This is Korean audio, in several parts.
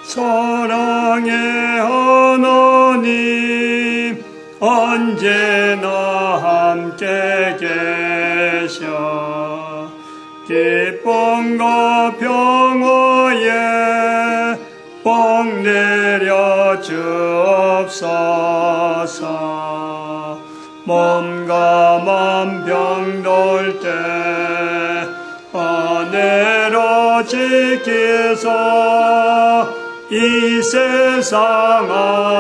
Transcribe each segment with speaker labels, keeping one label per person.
Speaker 1: 사랑의 하나님 언제나 함께 계셔 기쁨과 평화에 복 내려 주옵소서. 몸과 맘 병들 때 은혜로 지키소. 이 세상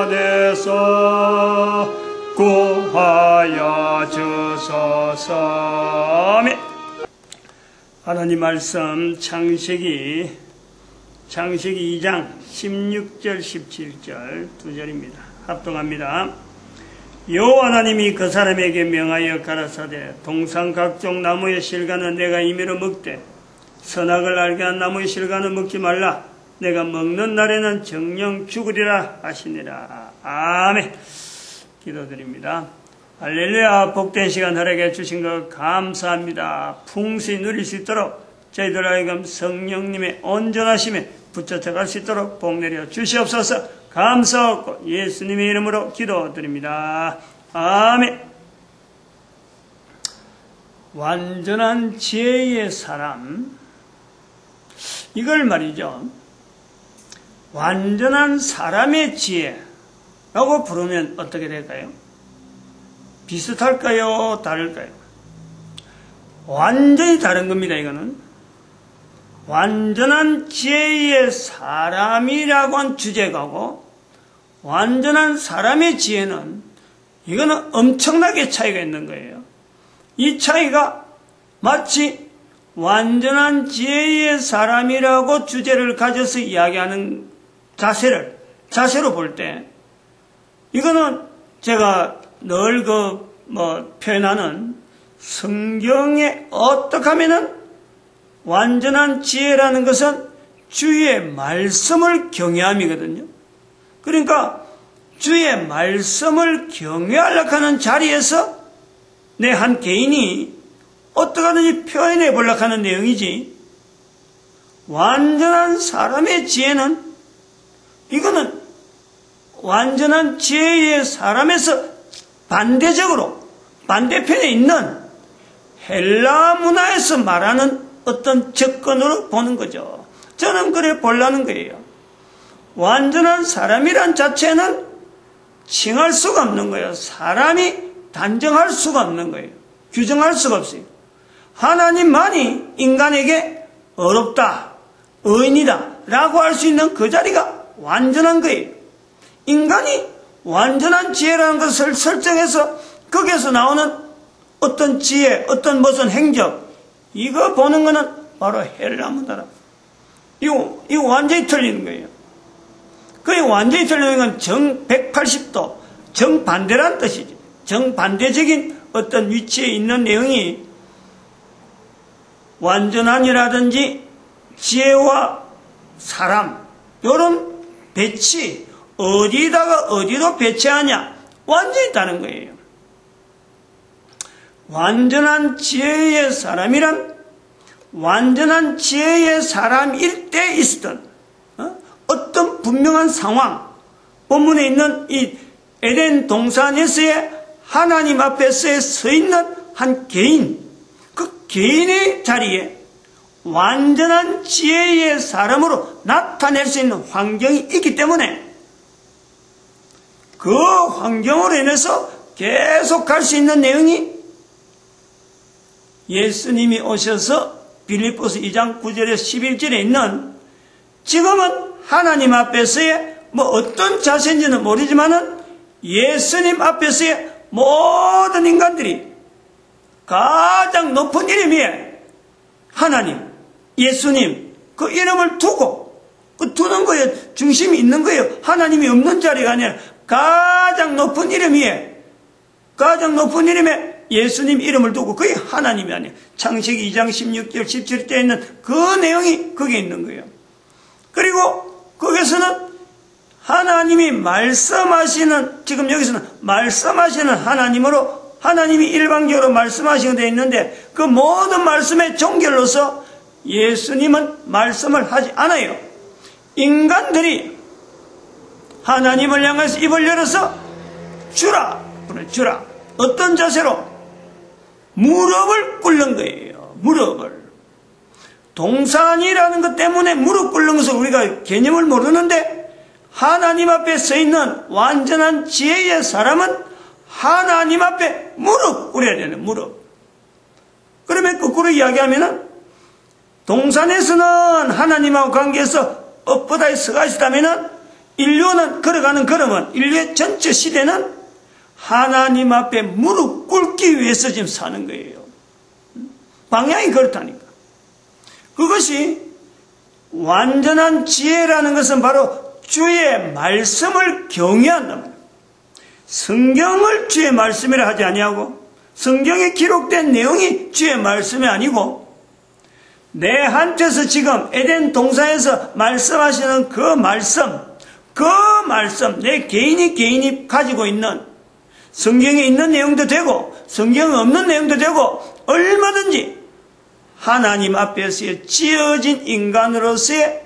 Speaker 1: 안에서 구하여 주소서. 아멘. 하나님 말씀 창세기 2장 16절 17절 두 절입니다. 합동합니다. 여호와 하나님이 그 사람에게 명하여 가라사대 동산 각종 나무의 실과는 내가 임의로 먹되 선악을 알게 한 나무의 실과는 먹지 말라. 내가 먹는 날에는 정령 죽으리라 하시니라. 아멘. 기도드립니다. 할렐루야. 복된 시간 허락해 주신 것 감사합니다. 풍성히 누릴 수 있도록 저희들 하여금 성령님의 온전하심에 붙잡혀갈 수 있도록 복 내려 주시옵소서. 감사하고 예수님의 이름으로 기도드립니다. 아멘. 완전한 지혜의 사람, 이걸 말이죠, 완전한 사람의 지혜라고 부르면 어떻게 될까요? 비슷할까요? 다를까요? 완전히 다른 겁니다. 이거는 완전한 지혜의 사람이라고 한 주제가고, 완전한 사람의 지혜는 이거는 엄청나게 차이가 있는 거예요. 이 차이가 마치 완전한 지혜의 사람이라고 주제를 가져서 이야기하는 자세로 볼 때, 이거는 제가 늘 표현하는 성경에 어떻게 하면은 완전한 지혜라는 것은 주의 말씀을 경외함이거든요. 그러니까 주의 말씀을 경외하려고 하는 자리에서 내 한 개인이 어떻게 하든지 표현해 보려고 하는 내용이지, 완전한 사람의 지혜는, 이거는 완전한 지혜의 사람에서 반대편에 있는 헬라 문화에서 말하는 어떤 접근으로 보는 거죠. 저는 그래 보려는 거예요. 완전한 사람이란 자체는 칭할 수가 없는 거예요. 사람이 단정할 수가 없는 거예요. 규정할 수가 없어요. 하나님만이 인간에게 어렵다, 의인이다 라고 할 수 있는 그 자리가 완전한 거예요. 인간이 완전한 지혜라는 것을 설정해서 거기에서 나오는 어떤 지혜, 어떤 무슨 행적, 이거 보는 거는 바로 헬라 문화라. 이거 완전히 틀리는 거예요. 그게 완전히 틀리는 건 정 180도 정반대란 뜻이지. 정반대적인 어떤 위치에 있는 내용이 완전한이라든지 지혜와 사람, 이런 배치, 어디다가 어디로 배치하냐, 완전히 다른 거예요. 완전한 지혜의 사람이란 완전한 지혜의 사람일 때 있었던 어떤 분명한 상황, 본문에 있는 이 에덴 동산에서의 하나님 앞에서 서 있는 한 개인, 그 개인의 자리에 완전한 지혜의 사람으로 나타낼 수 있는 환경이 있기 때문에 그 환경으로 인해서 계속 갈 수 있는 내용이 예수님이 오셔서 빌립보서 2장 9절에서 11절에 있는, 지금은 하나님 앞에서의 어떤 자세인지는 모르지만은 예수님 앞에서의 모든 인간들이 가장 높은 이름 위에 하나님, 예수님 그 이름을 두고 두는 거예요. 중심이 있는 거예요. 하나님이 없는 자리가 아니라 가장 높은 이름 위에, 가장 높은 이름에 예수님 이름을 두고, 그게 하나님이 아니에요. 창세기 2장 16절 17절에 있는 그 내용이 거기에 있는 거예요. 그리고 거기서는 하나님이 말씀하시는, 지금 여기서는 말씀하시는 하나님으로, 하나님이 일방적으로 말씀하시게 되어 있는데, 그 모든 말씀의 종결로서 예수님은 말씀을 하지 않아요. 인간들이 하나님을 향해서 입을 열어서 주라. 주라. 어떤 자세로? 무릎을 꿇는 거예요. 무릎을. 동산이라는 것 때문에 무릎 꿇는 것을 우리가 개념을 모르는데, 하나님 앞에 서 있는 완전한 지혜의 사람은 하나님 앞에 무릎 꿇어야 되는, 무릎. 그러면 거꾸로 이야기하면은, 동산에서는 하나님하고 관계에서 엇바다에 서 가시다면은, 인류는 걸어가는 걸음은, 인류의 전체 시대는 하나님 앞에 무릎 꿇기 위해서 지금 사는 거예요. 방향이 그렇다니까. 그것이 완전한 지혜라는 것은 바로 주의 말씀을 경외한단 말이에요. 성경을 주의 말씀이라 하지 아니하고, 성경에 기록된 내용이 주의 말씀이 아니고, 내한테서 지금 에덴 동산에서 말씀하시는 그 말씀, 내 개인이 가지고 있는, 성경에 있는 내용도 되고 성경에 없는 내용도 되고, 얼마든지 하나님 앞에서의 지어진 인간으로서의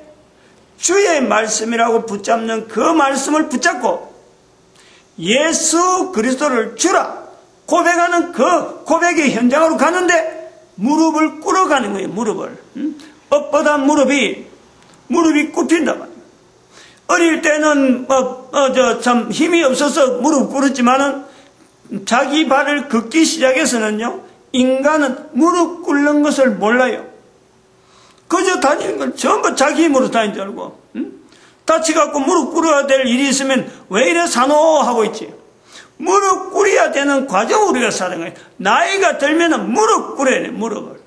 Speaker 1: 주의 말씀이라고 붙잡는 그 말씀을 붙잡고 예수 그리스도를 주라 고백하는 그 고백의 현장으로 가는데, 무릎을 꿇어가는 거예요. 무릎을. 뻣뻣한 무릎이 꿇힌단 말이에요. 어릴 때는 참 힘이 없어서 무릎 꿇었지만은, 자기 발을 긋기 시작해서는요, 인간은 무릎 꿇는 것을 몰라요. 그저 다니는 걸 전부 자기 힘으로 다니는 줄 알고, 다치갖고 무릎 꿇어야 될 일이 있으면 왜 이래 사노 하고 있지. 무릎 꿇어야 되는 과정을 우리가 사는 거예요. 나이가 들면은 무릎 꿇어야 돼, 무릎을.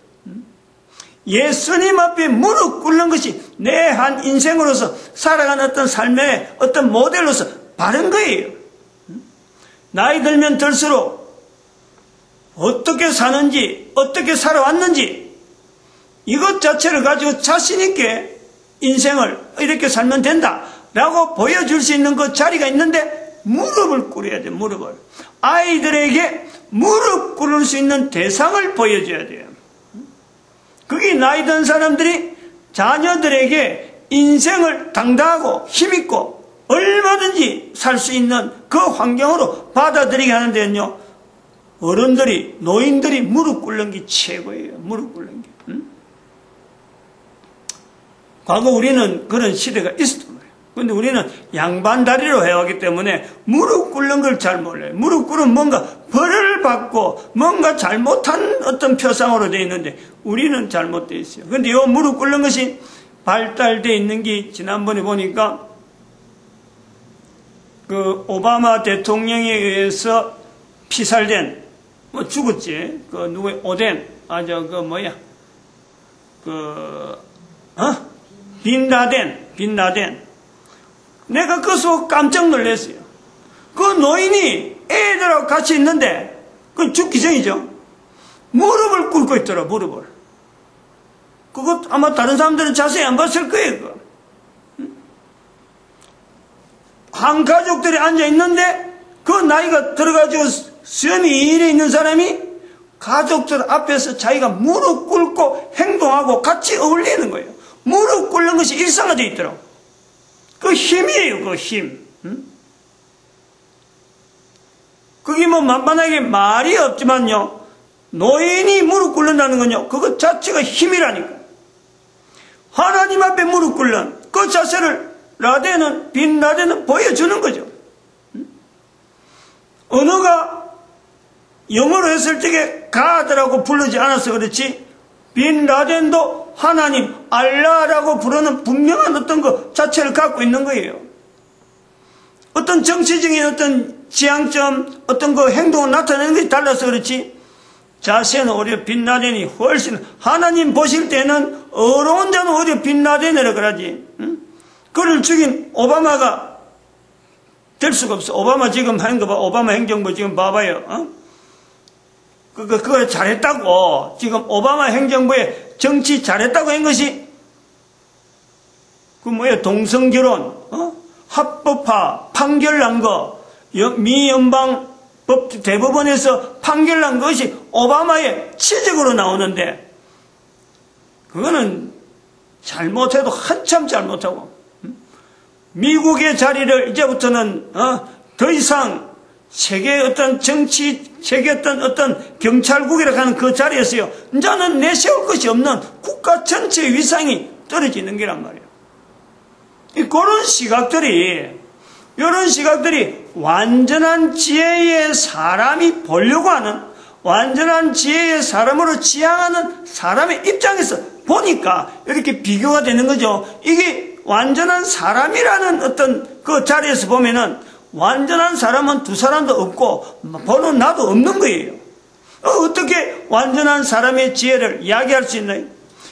Speaker 1: 예수님 앞에 무릎 꿇는 것이 내 한 인생으로서 살아가는 어떤 삶의 어떤 모델로서 바른 거예요. 나이 들면 들수록 어떻게 사는지, 어떻게 살아왔는지, 이것 자체를 가지고 자신있게 인생을 이렇게 살면 된다라고 보여줄 수 있는 그 자리가 있는데, 무릎을 꿇어야 돼, 무릎을. 아이들에게 무릎 꿇을 수 있는 대상을 보여줘야 돼요. 그게 나이 든 사람들이 자녀들에게 인생을 당당하고 힘있고 얼마든지 살 수 있는 그 환경으로 받아들이게 하는데요, 어른들이, 노인들이 무릎 꿇는 게 최고예요. 무릎 꿇는 게. 과거 우리는 그런 시대가 있었던 거예요. 그런데 우리는 양반다리로 해왔기 때문에 무릎 꿇는 걸 잘 몰라요. 무릎 꿇으면 뭔가 벌을 받고 뭔가 잘못한 어떤 표상으로 되어 있는데, 우리는 잘못되어 있어요. 그런데 이 무릎 꿇는 것이 발달되어 있는 게, 지난번에 보니까 그 오바마 대통령에 의해서 피살된, 죽었지. 그 누구의 오덴, 빈라덴. 내가 그것을 깜짝 놀랐어요. 그 노인이 애들하고 같이 있는데, 그 죽기 전이죠. 무릎을 꿇고 있더라, 무릎을. 그것 아마 다른 사람들은 자세히 안 봤을 거예요, 그거. 한 가족들이 앉아 있는데, 그 나이가 들어가지고 수염이 이래 있는 사람이 가족들 앞에서 자기가 무릎 꿇고 행동하고 같이 어울리는 거예요. 무릎 꿇는 것이 일상화되어 있더라고. 그 힘이에요, 그 힘. 그게 뭐 만만하게 말이 없지만요, 노인이 무릎 꿇는다는 건요, 그것 자체가 힘이라니까. 하나님 앞에 무릎 꿇는 그 자세를 빈 라덴은 보여주는 거죠. 언어가 영어로 했을 적에 가드라고 부르지 않아서 그렇지, 빈 라덴도 하나님, 알라라고 부르는 분명한 어떤 것 자체를 갖고 있는 거예요. 어떤 정치적인 어떤 지향점, 어떤 그 행동을 나타내는 것이 달라서 그렇지, 자세는 오히려 빈 라덴이 훨씬, 하나님 보실 때는 어려운 자는 오히려 빈 라덴이라 그러지. 그를 죽인 오바마가 될 수가 없어. 오바마 지금 하는 거 봐. 오바마 행정부 지금 봐봐요. 그걸 잘했다고, 지금 오바마 행정부에 정치 잘했다고 한 것이, 동성결혼, 합법화, 판결난 거, 미 연방 대법원에서 판결난 것이 오바마의 치적으로 나오는데, 그거는 잘못해도 한참 잘못하고, 미국의 자리를 이제부터는 더 이상 세계의 어떤 정치, 세계 어떤 경찰국이라고 하는 그 자리에서요, 이제는 내세울 것이 없는 국가 전체의 위상이 떨어지는 게란 말이에요. 이런 시각들이 완전한 지혜의 사람이 보려고 하는, 완전한 지혜의 사람으로 지향하는 사람의 입장에서 보니까 이렇게 비교가 되는 거죠. 이게 완전한 사람이라는 어떤 그 자리에서 보면은 완전한 사람은 두 사람도 없고 보는 나도 없는 거예요. 어떻게 완전한 사람의 지혜를 이야기할 수 있나요?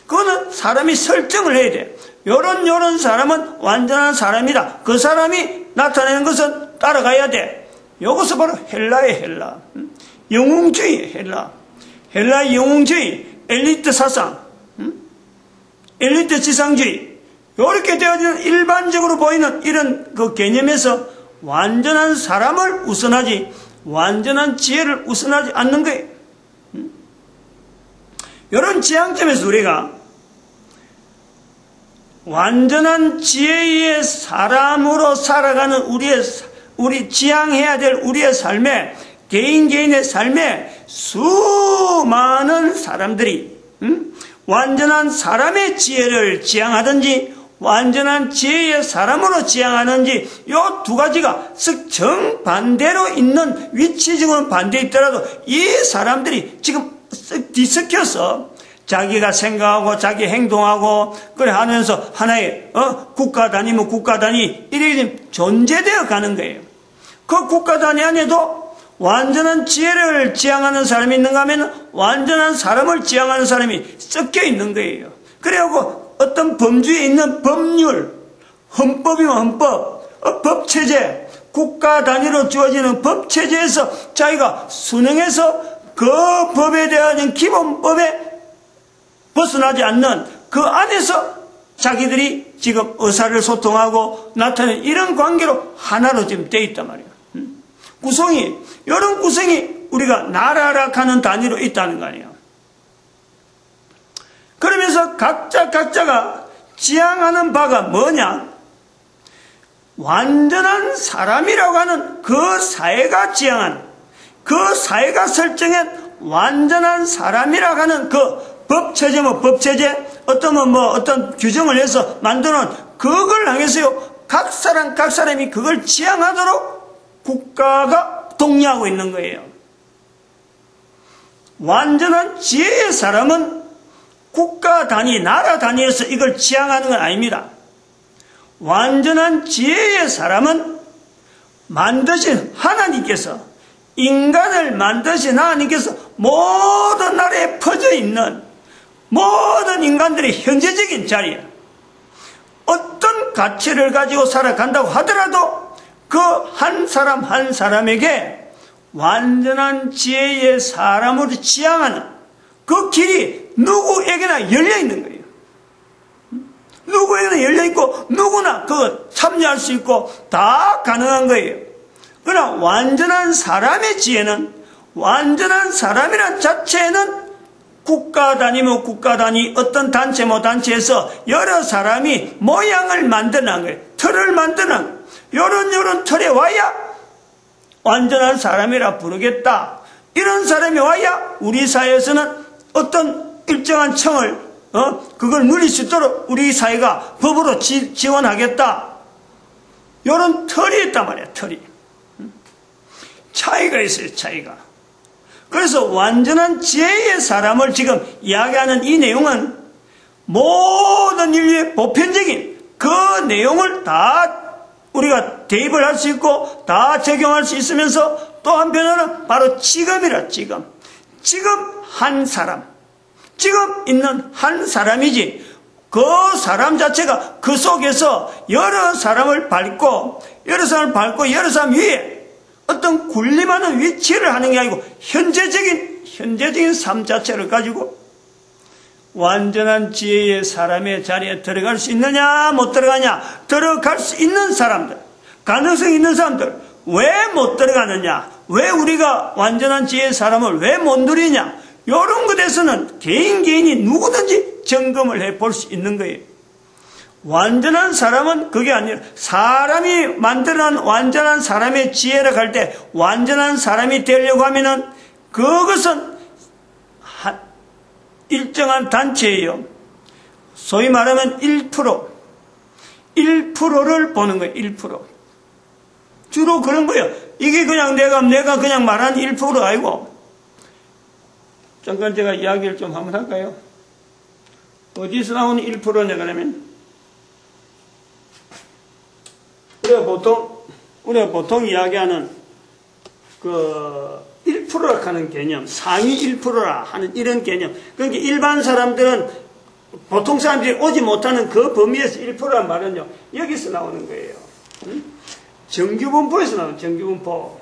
Speaker 1: 그거는 사람이 설정을 해야 돼. 요런 사람은 완전한 사람이다. 그 사람이 나타내는 것은 따라가야 돼. 이것은 바로 헬라의 헬라. 영웅주의 헬라의 영웅주의, 엘리트 사상, 엘리트 지상주의. 이렇게 되어지는 일반적으로 보이는 이런 그 개념에서 완전한 사람을 우선하지 완전한 지혜를 우선하지 않는 거예요. 이런 지향점에서 우리가 완전한 지혜의 사람으로 살아가는 우리 지향해야 될 우리의 삶에, 개인의 삶에 수많은 사람들이 완전한 사람의 지혜를 지향하든지 완전한 지혜의 사람으로 지향하는지 이 두 가지가 쓱 정반대로 있는, 위치적으로는 반대에 있더라도 이 사람들이 지금 쓱 뒤섞여서 자기가 생각하고 자기 행동하고 그래 하면서 하나의 국가 단위면 국가 단위 이렇게 존재되어 가는 거예요. 그 국가 단위 안에도 완전한 지혜를 지향하는 사람이 있는가 하면 완전한 사람을 지향하는 사람이 섞여 있는 거예요. 그래갖고 어떤 범주에 있는 법률, 헌법이면 헌법, 법체제, 국가 단위로 주어지는 법체제에서 자기가 순응해서 그 법에 대한 기본법에 벗어나지 않는 그 안에서 자기들이 지금 의사를 소통하고 나타내는 이런 관계로 하나로 지금 되어 있단 말이에요. 이런 구성이 우리가 나라라 하는 단위로 있다는 거 아니에요. 그러면서 각자가 지향하는 바가 뭐냐? 완전한 사람이라고 하는 그 사회가 지향한, 그 사회가 설정한 완전한 사람이라고 하는 그 법체제, 어떤 규정을 해서 만드는 그걸 향해서요, 각 사람이 그걸 지향하도록 국가가 독려하고 있는 거예요. 완전한 지혜의 사람은 국가 단위, 나라 단위에서 이걸 지향하는 건 아닙니다. 완전한 지혜의 사람은 만드신 하나님께서, 인간을 만드신 하나님께서 모든 나라에 퍼져 있는 모든 인간들의 현재적인 자리에 어떤 가치를 가지고 살아간다고 하더라도 그 한 사람 한 사람에게 완전한 지혜의 사람으로 지향하는 그 길이 누구에게나 열려있는 거예요. 누구에게나 열려있고 누구나 그 참여할 수 있고 다 가능한 거예요. 그러나 완전한 사람의 지혜는, 완전한 사람이란 자체는 국가 단위면 국가 단위, 어떤 단체모 단체에서 여러 사람이 모양을 만드는 거예요. 틀을 만드는, 요런 틀에 와야 완전한 사람이라 부르겠다. 이런 사람이 와야 우리 사회에서는 어떤 일정한 청을, 그걸 누릴 수 있도록 우리 사회가 법으로 지원하겠다. 요런 틀이 있단 말이야, 틀이. 차이가 있어요, 차이가. 그래서 완전한 지혜의 사람을 지금 이야기하는 이 내용은 모든 인류의 보편적인 그 내용을 다 우리가 대입을 할 수 있고 다 적용할 수 있으면서 또 한편으로는 바로 지금이라, 지금 한 사람, 지금 있는 한 사람이지 그 사람 자체가 그 속에서 여러 사람을 밟고 여러 사람 위에 어떤 군림하는 위치를 하는 게 아니고 현재적인 삶 자체를 가지고 완전한 지혜의 사람의 자리에 들어갈 수 있느냐 못 들어가냐, 들어갈 수 있는 사람들, 가능성이 있는 사람들 왜 못 들어가느냐, 왜 우리가 완전한 지혜의 사람을 왜 못 누리냐, 이런 것에서는 개인이 누구든지 점검을 해볼 수 있는 거예요. 완전한 사람은 그게 아니라 사람이 만들어낸 완전한 사람의 지혜를 갈 때 완전한 사람이 되려고 하면은 그것은 일정한 단체예요. 소위 말하면 1%를 보는 거예요. 1%. 주로 그런 거예요. 이게 그냥 내가 그냥 말하는 1%가 아니고. 잠깐 제가 이야기를 좀 한번 할까요? 어디서 나오는 1%냐 그러면 우리가 보통 이야기하는 그 1%라 하는 개념, 상위 1%라 하는 이런 개념. 그러니까 일반 사람들은 보통 사람들이 오지 못하는 그 범위에서 1%란 말은요, 여기서 나오는 거예요. 정규분포에서 나오는 정규분포.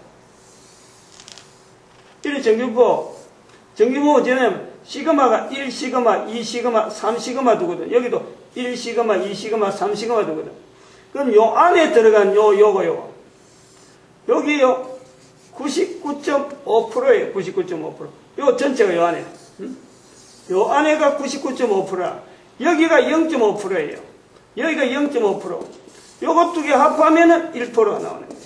Speaker 1: 이런 정규분포 저는 시그마가 1시그마, 2시그마, 3시그마 두거든. 여기도 1시그마, 2시그마, 3시그마 두거든. 그럼 요 안에 들어간 요거요. 여기요. 99.5%예요. 99.5%. 요 전체가 요 안에. 요 안에가 99.5%라. 여기가 0.5%예요. 여기가 0.5%. 요것 두 개 합하면은 1%가 나오는 거예요.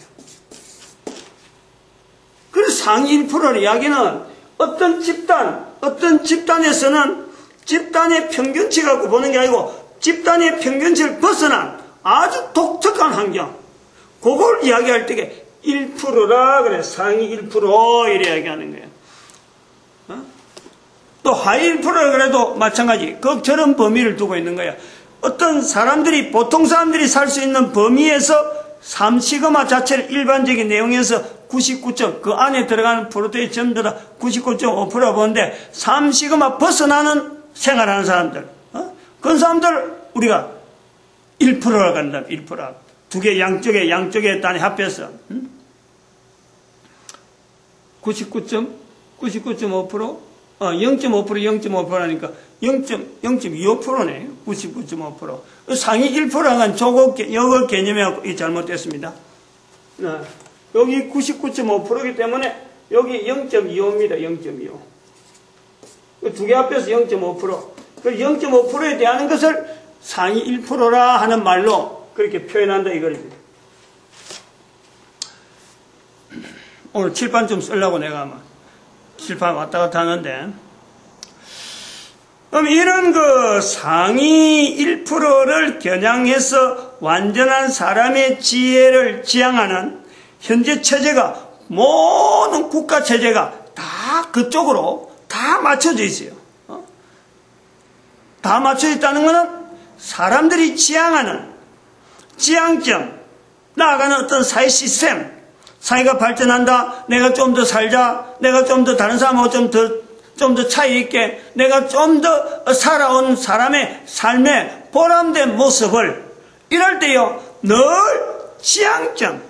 Speaker 1: 그래서 상위 1%의 이야기는 어떤 집단에서는 집단의 평균치 갖고 보는 게 아니고 집단의 평균치를 벗어난 아주 독특한 환경. 그걸 이야기할 때 1%라 그래. 상위 1% 이래 이야기하는 거예요. 또 하위 1%라 그래도 마찬가지. 저런 범위를 두고 있는 거예요. 어떤 사람들이 보통 사람들이 살 수 있는 범위에서 3시그마 자체를 일반적인 내용에서 99점 그 안에 들어가는 프로테인 전부 다 99.5%라 보는데 3시그마 벗어나는 생활하는 사람들 그런 사람들 우리가 1%라고 한다. 1%. 두 개 양쪽에 단위 합해서 99.5% 0.5%라니까 0.25%네. 99.5%. 상위 1%는 요거 개념이 잘못됐습니다. 여기 99.5%이기 때문에 여기 0.25입니다. 0.25. 두 개 합해서 0.5%. 그 0.5%에 대한 것을 상위 1%라 하는 말로 그렇게 표현한다 이거지. 오늘 칠판 좀 쓰려고 내가 아마 칠판 왔다 갔다 하는데, 그럼 이런 그 상위 1%를 겨냥해서 완전한 사람의 지혜를 지향하는 현재 체제가 모든 국가 체제가 다 그쪽으로 다 맞춰져 있어요. 다 맞춰져 있다는 것은 사람들이 지향하는 지향점, 나아가는 어떤 사회 시스템, 사회가 발전한다, 내가 좀 더 살자, 내가 좀 더 다른 사람하고 좀 더 차이 있게, 내가 좀 더 살아온 사람의 삶의 보람된 모습을, 이럴 때요, 늘 지향점,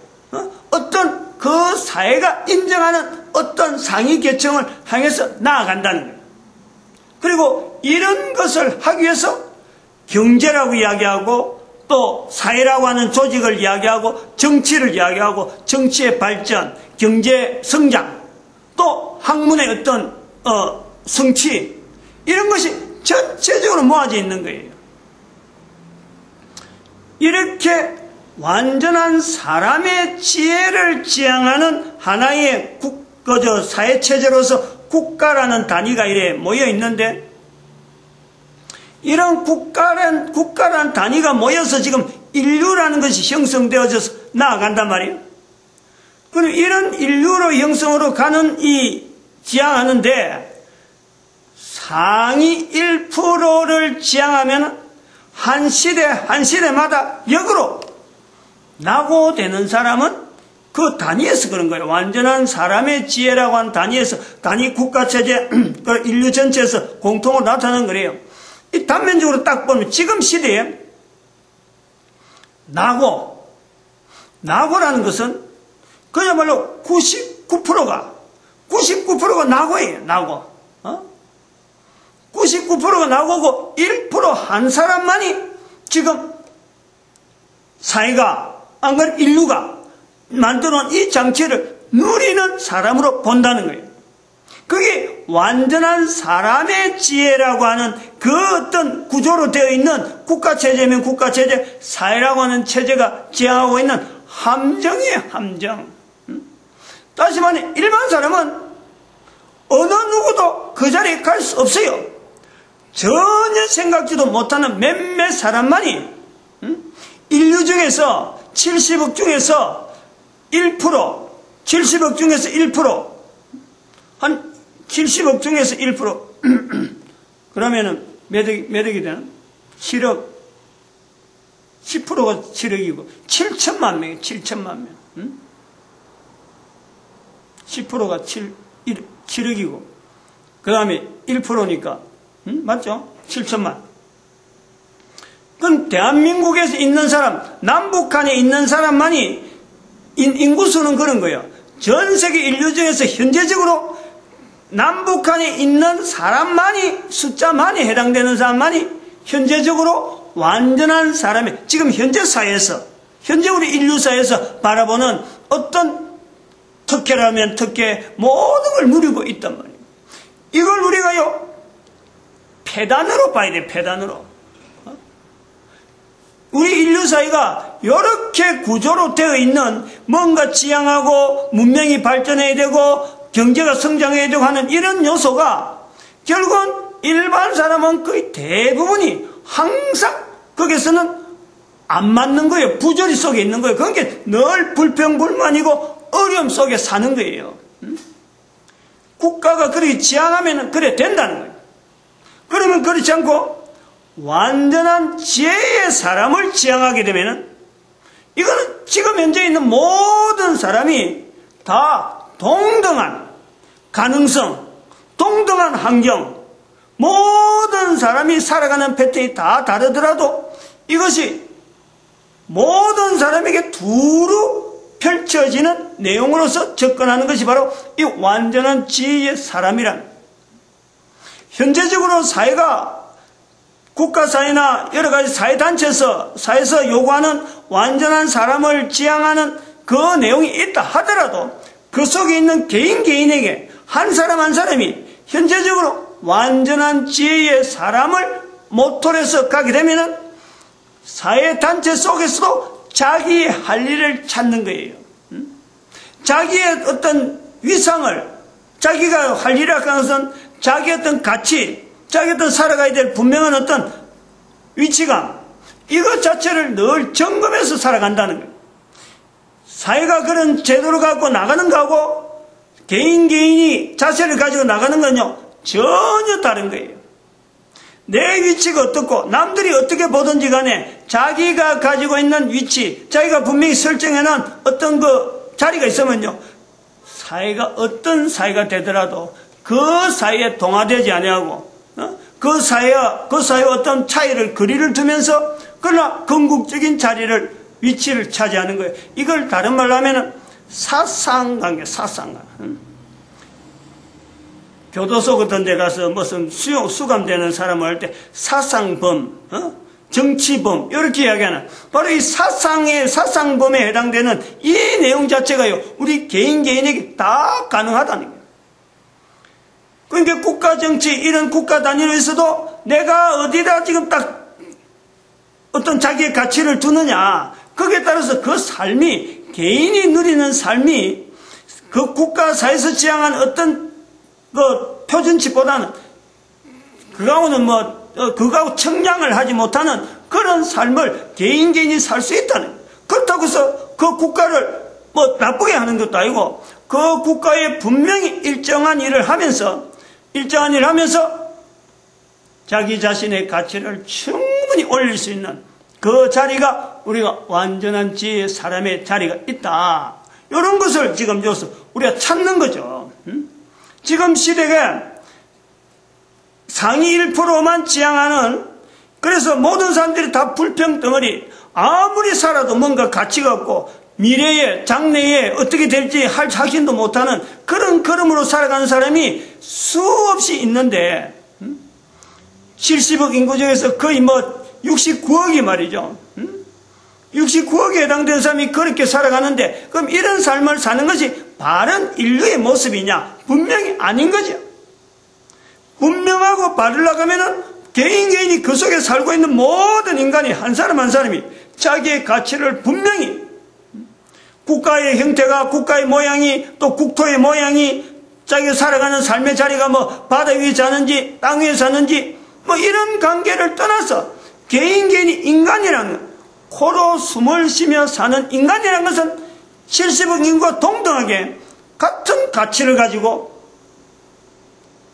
Speaker 1: 어떤 그 사회가 인정하는 어떤 상위 계층을 향해서 나아간다는 거예요. 그리고 이런 것을 하기 위해서 경제라고 이야기하고, 또 사회라고 하는 조직을 이야기하고 정치를 이야기하고 정치의 발전, 경제 성장, 또 학문의 어떤 성취, 이런 것이 전체적으로 모아져 있는 거예요. 이렇게 완전한 사람의 지혜를 지향하는 하나의 사회체제로서 국가라는 단위가 이래 모여 있는데, 이런 국가라는 단위가 모여서 지금 인류라는 것이 형성되어져서 나아간단 말이에요. 그리고 이런 인류로 형성으로 가는 지향하는데, 상위 1%를 지향하면 한 시대마다 역으로 낙오되는 사람은 그 단위에서 그런 거예요. 완전한 사람의 지혜라고 하는 단위에서, 단위 국가체제, 인류 전체에서 공통으로 나타나는 거래요. 이 단면적으로 딱 보면 지금 시대에 낙오라는 것은 그야말로 99%가 낙오예요. 낙오. 99%가 낙오고 1% 한 사람만이 지금 사회가, 안 그래 인류가 만들어놓은 이 장치를 누리는 사람으로 본다는 거예요. 그게 완전한 사람의 지혜라고 하는 그 어떤 구조로 되어 있는 국가체제면 국가체제, 사회라고 하는 체제가 지향하고 있는 함정이에요, 함정. 다시 말해, 일반 사람은 어느 누구도 그 자리에 갈 수 없어요. 전혀 생각지도 못하는 몇몇 사람만이 인류 중에서 70억 중에서 1%, 70억 중에서 1%, 한 70억 중에서 1%, 그러면은 몇 억이 되나? 7억, 10%가 7억이고, 7천만 명이에요, 7천만 명. 10%가 7억이고, 그 다음에 1%니까, 맞죠? 7천만. 그럼 대한민국에서 있는 사람, 남북한에 있는 사람만이, 인구수는 그런 거예요. 전 세계 인류 중에서 현재적으로 남북한에 있는 사람만이, 숫자만이 해당되는 사람만이 현재적으로 완전한 사람이, 지금 현재 사회에서, 현재 우리 인류 사회에서 바라보는 어떤 특혜라면 특혜, 모든 걸 누리고 있단 말이에요. 이걸 우리가요, 폐단으로 봐야 돼, 폐단으로. 우리 인류 사회가 이렇게 구조로 되어 있는 뭔가 지향하고 문명이 발전해야 되고 경제가 성장해야 되고 하는 이런 요소가 결국은 일반 사람은 거의 대부분이 항상 거기서는 안 맞는 거예요. 부조리 속에 있는 거예요. 그러니까 늘 불평불만이고 어려움 속에 사는 거예요. 국가가 그렇게 지향하면 그래 된다는 거예요. 그러면 그렇지 않고 완전한 지혜의 사람을 지향하게 되면은 이거는 지금 현재 있는 모든 사람이 다 동등한 가능성, 동등한 환경, 모든 사람이 살아가는 패턴이 다 다르더라도 이것이 모든 사람에게 두루 펼쳐지는 내용으로서 접근하는 것이 바로 이 완전한 지혜의 사람이란. 현재적으로 사회가 국가사회나 여러 가지 사회에서 요구하는 완전한 사람을 지향하는 그 내용이 있다 하더라도 그 속에 있는 개인에게 한 사람 한 사람이 현재적으로 완전한 지혜의 사람을 모토로 해서 가게 되면은 사회단체 속에서도 자기의 할 일을 찾는 거예요. 자기의 어떤 위상을, 자기가 할 일이라고 하는 것은 자기의 어떤 가치, 자기 어떤 살아가야 될 분명한 어떤 위치감, 이것 자체를 늘 점검해서 살아간다는 거예요. 사회가 그런 제도를 갖고 나가는 거하고 개인이 자세를 가지고 나가는 건요, 전혀 다른 거예요. 내 위치가 어떻고 남들이 어떻게 보든지 간에 자기가 가지고 있는 위치, 자기가 분명히 설정해놓은 어떤 그 자리가 있으면요, 사회가 어떤 사회가 되더라도 그 사회에 동화되지 아니하고 그 사회와 어떤 차이를 거리를 두면서 그러나 건국적인 자리를, 위치를 차지하는 거예요. 이걸 다른 말로 하면은 사상관계, 사상관. 교도소 같은 데 가서 무슨 수감되는 사람을 할 때 사상범, 정치범, 이렇게 이야기하는, 바로 이 사상범에 해당되는 이 내용 자체가요, 우리 개인에게 다 가능하다는 거예요. 그러니까 국가 정치, 이런 국가 단위로 있어도 내가 어디다 지금 딱 어떤 자기의 가치를 두느냐, 거기에 따라서 그 삶이, 개인이 누리는 삶이 그 국가사에서 지향한 어떤 그 표준치보다는 그거하고는 그거하고 청량을 하지 못하는 그런 삶을 개인이 살 수 있다는 거예요. 그렇다고 해서 그 국가를 나쁘게 하는 것도 아니고 그 국가에 분명히 일정한 일을 하면서 자기 자신의 가치를 충분히 올릴 수 있는 그 자리가 우리가 완전한 지혜의 사람의 자리가 있다. 이런 것을 지금 여기서 우리가 찾는 거죠. 지금 시대에 상위 1%만 지향하는, 그래서 모든 사람들이 다 불평덩어리, 아무리 살아도 뭔가 가치가 없고 미래에 장래에 어떻게 될지 할 자신도 못하는 그런 걸음으로 살아가는 사람이 수없이 있는데 70억 인구 중에서 거의 69억이 말이죠. 69억에 해당되는 사람이 그렇게 살아가는데, 그럼 이런 삶을 사는 것이 바른 인류의 모습이냐? 분명히 아닌 거죠. 분명하고 바르려고 하면은 개인이 그 속에 살고 있는 모든 인간이 한 사람 한 사람이 자기의 가치를 분명히 국가의 형태가, 국가의 모양이, 또 국토의 모양이, 자기가 살아가는 삶의 자리가 뭐 바다 위에 사는지 땅 위에 사는지 뭐 이런 관계를 떠나서 개인이 인간이라는 것, 코로 숨을 쉬며 사는 인간이라는 것은 70억 인구와 동등하게 같은 가치를 가지고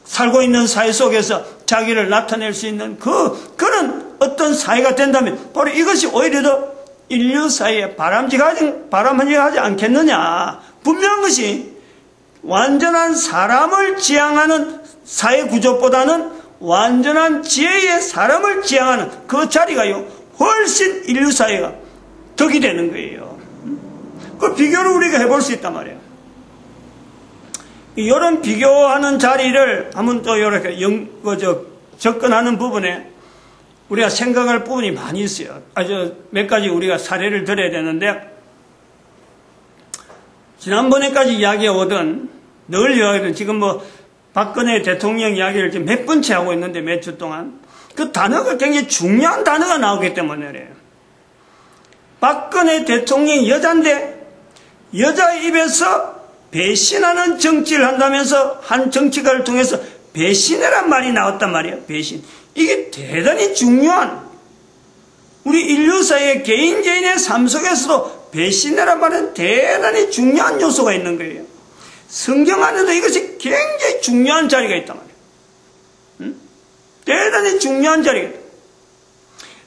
Speaker 1: 살고 있는 사회 속에서 자기를 나타낼 수 있는 그런 어떤 사회가 된다면 바로 이것이 오히려 더 인류 사회에 바람직하지 않겠느냐. 분명한 것이 완전한 사람을 지향하는 사회 구조보다는 완전한 지혜의 사람을 지향하는 그 자리가요, 훨씬 인류 사회가 덕이 되는 거예요. 그 비교를 우리가 해볼 수 있단 말이에요. 이런 비교하는 자리를 한번 또 이렇게 접근하는 부분에 우리가 생각할 부분이 많이 있어요. 아주 몇 가지 우리가 사례를 들어야 되는데, 지난번에까지 이야기해오던, 늘 이야기하던, 지금 뭐 박근혜 대통령 이야기를 지금 몇 번째 하고 있는데, 몇 주 동안 그 단어가 굉장히 중요한 단어가 나오기 때문에 그래요. 박근혜 대통령이 여자인데 여자 입에서 배신하는 정치를 한다면서 한 정치가를 통해서 배신이란 말이 나왔단 말이에요. 배신. 이게 대단히 중요한, 우리 인류 사회의 개인의 삶 속에서도 배신이란 말은 대단히 중요한 요소가 있는 거예요. 성경 안에도 이것이 굉장히 중요한 자리가 있단 말이에요. 대단히 중요한 자리가 있다.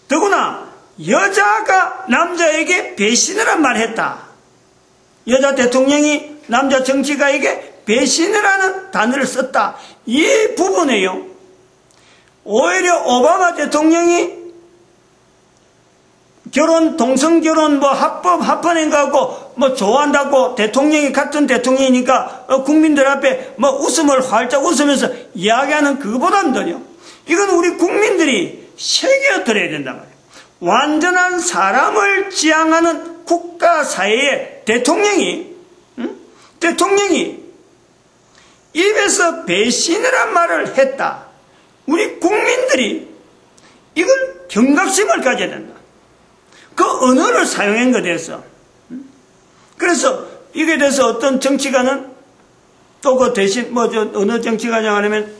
Speaker 1: 더구나 여자가 남자에게 배신이란 말을 했다. 여자 대통령이 남자 정치가에게 배신을 하는 단어를 썼다. 이 부분에요, 오히려 오바마 대통령이 동성결혼 합헌인가하고 좋아한다고, 대통령이 같은 대통령이니까 국민들 앞에 웃음을 활짝 웃으면서 이야기하는 그거보다는요, 이건 우리 국민들이 새겨들어야 된단 말이에요. 완전한 사람을 지향하는 국가 사회의 대통령이 입에서 배신이란 말을 했다. 우리 국민들이 이걸 경각심을 가져야 된다. 그 언어를 사용한 것에 대해서. 그래서 이게 대해서 어떤 정치가는 또 그 대신 어느 정치가냐 하면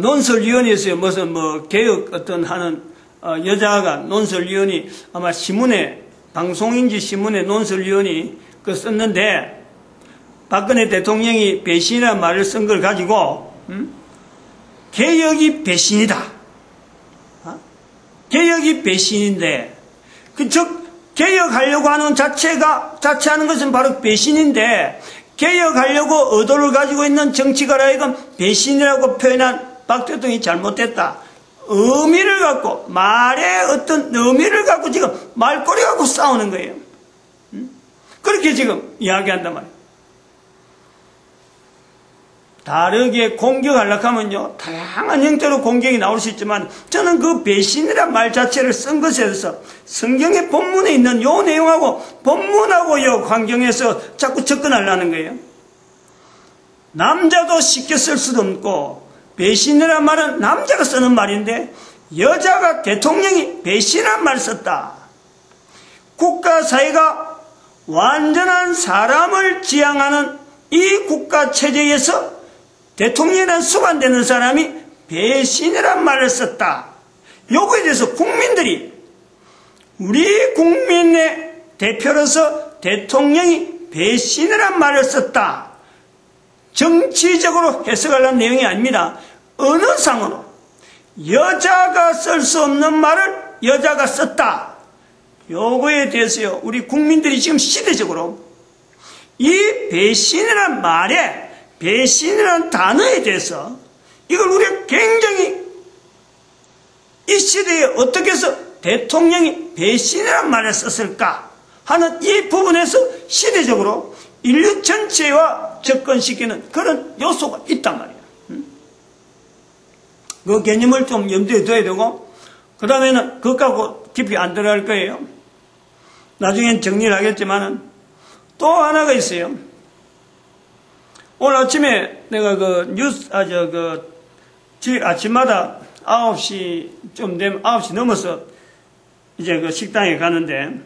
Speaker 1: 논설위원회에서요, 무슨 개혁 하는 여자가 논설위원이 아마 신문에, 방송인지 신문에 논설위원이 썼는데, 박근혜 대통령이 배신이라는 말을 쓴 걸 가지고 개혁이 배신이다. 개혁이 배신인데, 개혁하려고 하는 자체하는 것은 바로 배신인데, 개혁하려고 의도를 가지고 있는 정치가라 하여금 배신이라고 표현한 박 대통령이 잘못됐다. 의미를 갖고, 말의 어떤 의미를 갖고 지금 말꼬리 갖고 싸우는 거예요. 그렇게 지금 이야기한단 말이에요. 다르게 공격하려고 하면요, 다양한 형태로 공격이 나올 수 있지만, 저는 그 배신이란 말 자체를 쓴 것에 대해서 성경의 본문에 있는 요 내용하고 본문하고 요 환경에서 자꾸 접근하려는 거예요. 남자도 쉽게 쓸 수도 없고, 배신이란 말은 남자가 쓰는 말인데 여자가, 대통령이 배신이란 말을 썼다. 국가 사회가 완전한 사람을 지향하는 이 국가 체제에서 대통령이란 수반되는 사람이 배신이란 말을 썼다. 요거에 대해서 국민들이, 우리 국민의 대표로서 대통령이 배신이란 말을 썼다. 정치적으로 해석하려는 내용이 아닙니다. 어느 상으로 여자가 쓸 수 없는 말을 여자가 썼다. 요거에 대해서요, 우리 국민들이 지금 시대적으로 이 배신이란 말에, 배신이라는 단어에 대해서 이걸 우리가 굉장히 이 시대에 어떻게 해서 대통령이 배신이라는 말을 썼을까 하는 이 부분에서 시대적으로 인류 전체와 접근시키는 그런 요소가 있단 말이에요. 그 개념을 좀 염두에 둬야 되고, 그 다음에는 그것하고 깊이 안 들어갈 거예요. 나중엔 정리를 하겠지만은, 또 하나가 있어요. 오늘 아침에 내가 아침마다 9시 좀 되면 9시 넘어서 이제 그 식당에 가는데,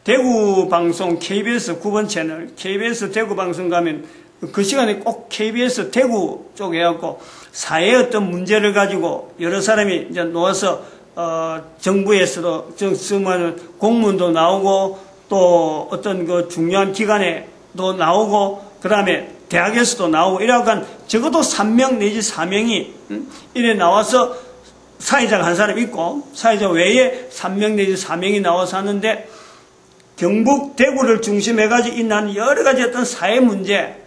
Speaker 1: 대구 방송 KBS 9번 채널, KBS 대구 방송 가면 그 시간에 꼭 KBS 대구 쪽에 해갖고 사회의 어떤 문제를 가지고 여러 사람이 이제 놓아서, 정부에서도, 공무원도 나오고, 또 어떤 그 중요한 기관에도 나오고, 그 다음에 대학에서도 나오고, 이래갖고 적어도 3명 내지 4명이, 이래 나와서 사회자가 한 사람 있고, 사회자 외에 3명 내지 4명이 나와서 하는데, 경북 대구를 중심해가지고 있는 여러 가지 어떤 사회 문제,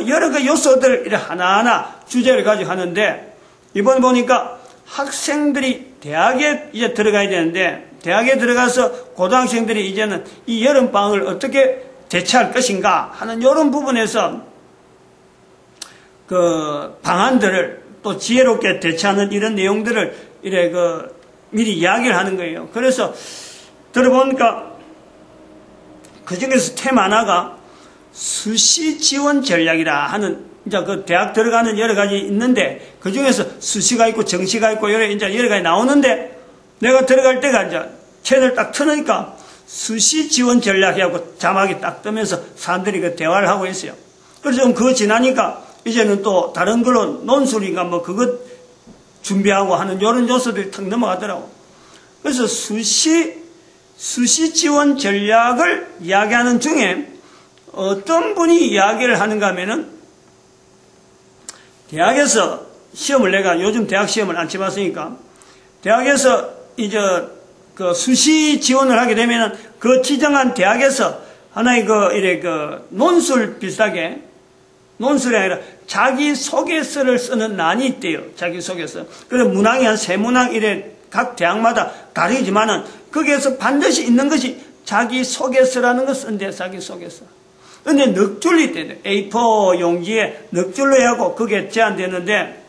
Speaker 1: 여러 가지 요소들을 하나하나 주제를 가지고 하는데, 이번 보니까 학생들이 대학에 이제 들어가야 되는데, 대학에 들어가서 고등학생들이 이제는 이 여름방학을 어떻게 대처할 것인가 하는 이런 부분에서 그 방안들을 또 지혜롭게 대처하는 이런 내용들을 이래 미리 이야기를 하는 거예요. 그래서 들어보니까 그 중에서 테마 하나가 수시 지원 전략이라 하는, 이제 그 대학 들어가는 여러 가지 있는데, 그 중에서 수시가 있고 정시가 있고 여러 가지 나오는데, 내가 들어갈 때가 이제 채널 딱 트니까 수시 지원 전략이라고 자막이 딱 뜨면서 사람들이 그 대화를 하고 있어요. 그래서 좀 그거 지나니까 이제는 또 다른 걸로 논술인가 뭐 그것 준비하고 하는 이런 요소들이 탁 넘어가더라고. 그래서 수시 지원 전략을 이야기하는 중에 어떤 분이 이야기를 하는가 하면은, 대학에서 시험을, 내가 요즘 대학 시험을 안 쳐봤으니까, 대학에서 이제 그 수시 지원을 하게 되면은 그 지정한 대학에서 하나의 논술 비슷하게, 논술이 아니라 자기소개서를 쓰는 난이 있대요. 자기소개서. 그래서 문항이 한 3문항 이래 각 대학마다 다르지만은 거기에서 반드시 있는 것이 자기소개서라는 거 쓴대, 자기소개서. 근데 넉줄이 있대. A4 용지에 넉줄로 하고 그게 제한되는데,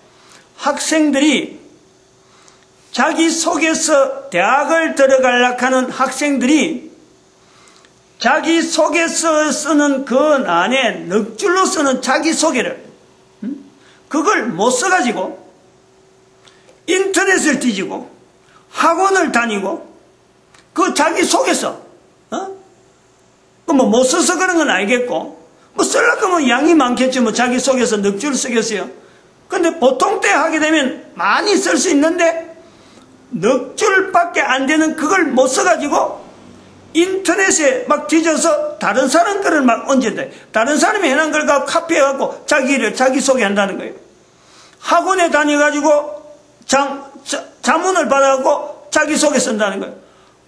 Speaker 1: 학생들이 자기소개서, 대학을 들어가려고 하는 학생들이 자기소개서 쓰는 그 안에 넉줄로 쓰는 자기소개를, 그걸 못 써가지고 인터넷을 뒤지고 학원을 다니고 그 자기소개서, 못 써서 그런 건 알겠고, 쓰려고 하면 양이 많겠지, 자기소개서 넉줄 쓰겠어요. 근데 보통 때 하게 되면 많이 쓸 수 있는데, 넉줄밖에 안 되는 그걸 못 써가지고 인터넷에 막 뒤져서 다른 사람 글을 막 얹는다. 다른 사람이 해놓은 걸 갖고 카피해갖고 자기소개한다는 거예요. 학원에 다녀가지고 자문을 받아갖고 자기소개 쓴다는 거예요.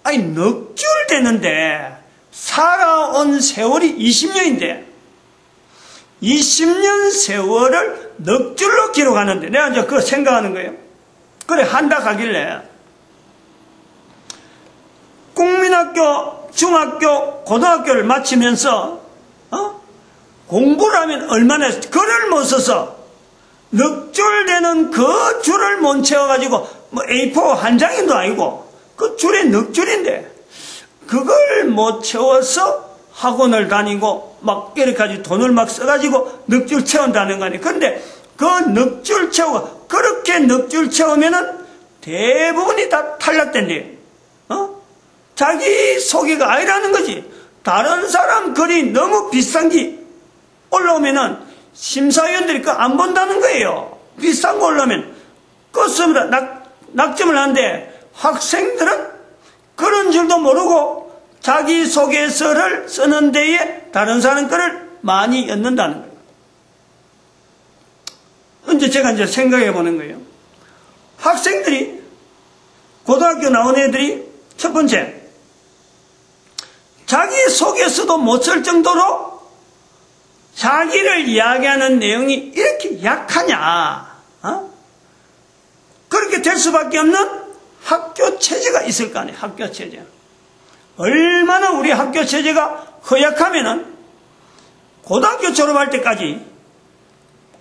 Speaker 1: 아니, 넉줄 되는데 살아온 세월이 20년인데 20년 세월을 넉줄로 기록하는데, 내가 이제 그거 생각하는 거예요. 그래, 한다 하길래 국민학교, 중학교, 고등학교를 마치면서 공부를 하면 얼마나 글을 못 써서 넉줄 되는 그 줄을 못 채워가지고 A4 한 장도 아니고 그 줄에 넉줄인데 그걸 못 채워서 학원을 다니고 막 이렇게까지 돈을 막 써가지고 넉줄 채운다는 거 아니에요. 그런데 그 넉줄 채우고 그렇게 넉줄 채우면은 대부분이 다 탈락된대요. 자기 소개가 아니라는 거지. 다른 사람 글이 너무 비싼 게 올라오면은 심사위원들이 그거 안 본다는 거예요. 비싼 거 올라오면 그렇습니다. 낙점을 하는데, 학생들은 그런 줄도 모르고 자기 소개서를 쓰는 데에 다른 사람 글을 많이 엮는다는 거예요. 이제 제가 생각해 보는 거예요. 학생들이, 고등학교 나온 애들이 첫 번째, 자기 소개서도 못 쓸 정도로 자기를 이야기하는 내용이 이렇게 약하냐? 그렇게 될 수밖에 없는 학교 체제가 있을 거 아니에요. 학교 체제. 얼마나 우리 학교 체제가 허약하면은 고등학교 졸업할 때까지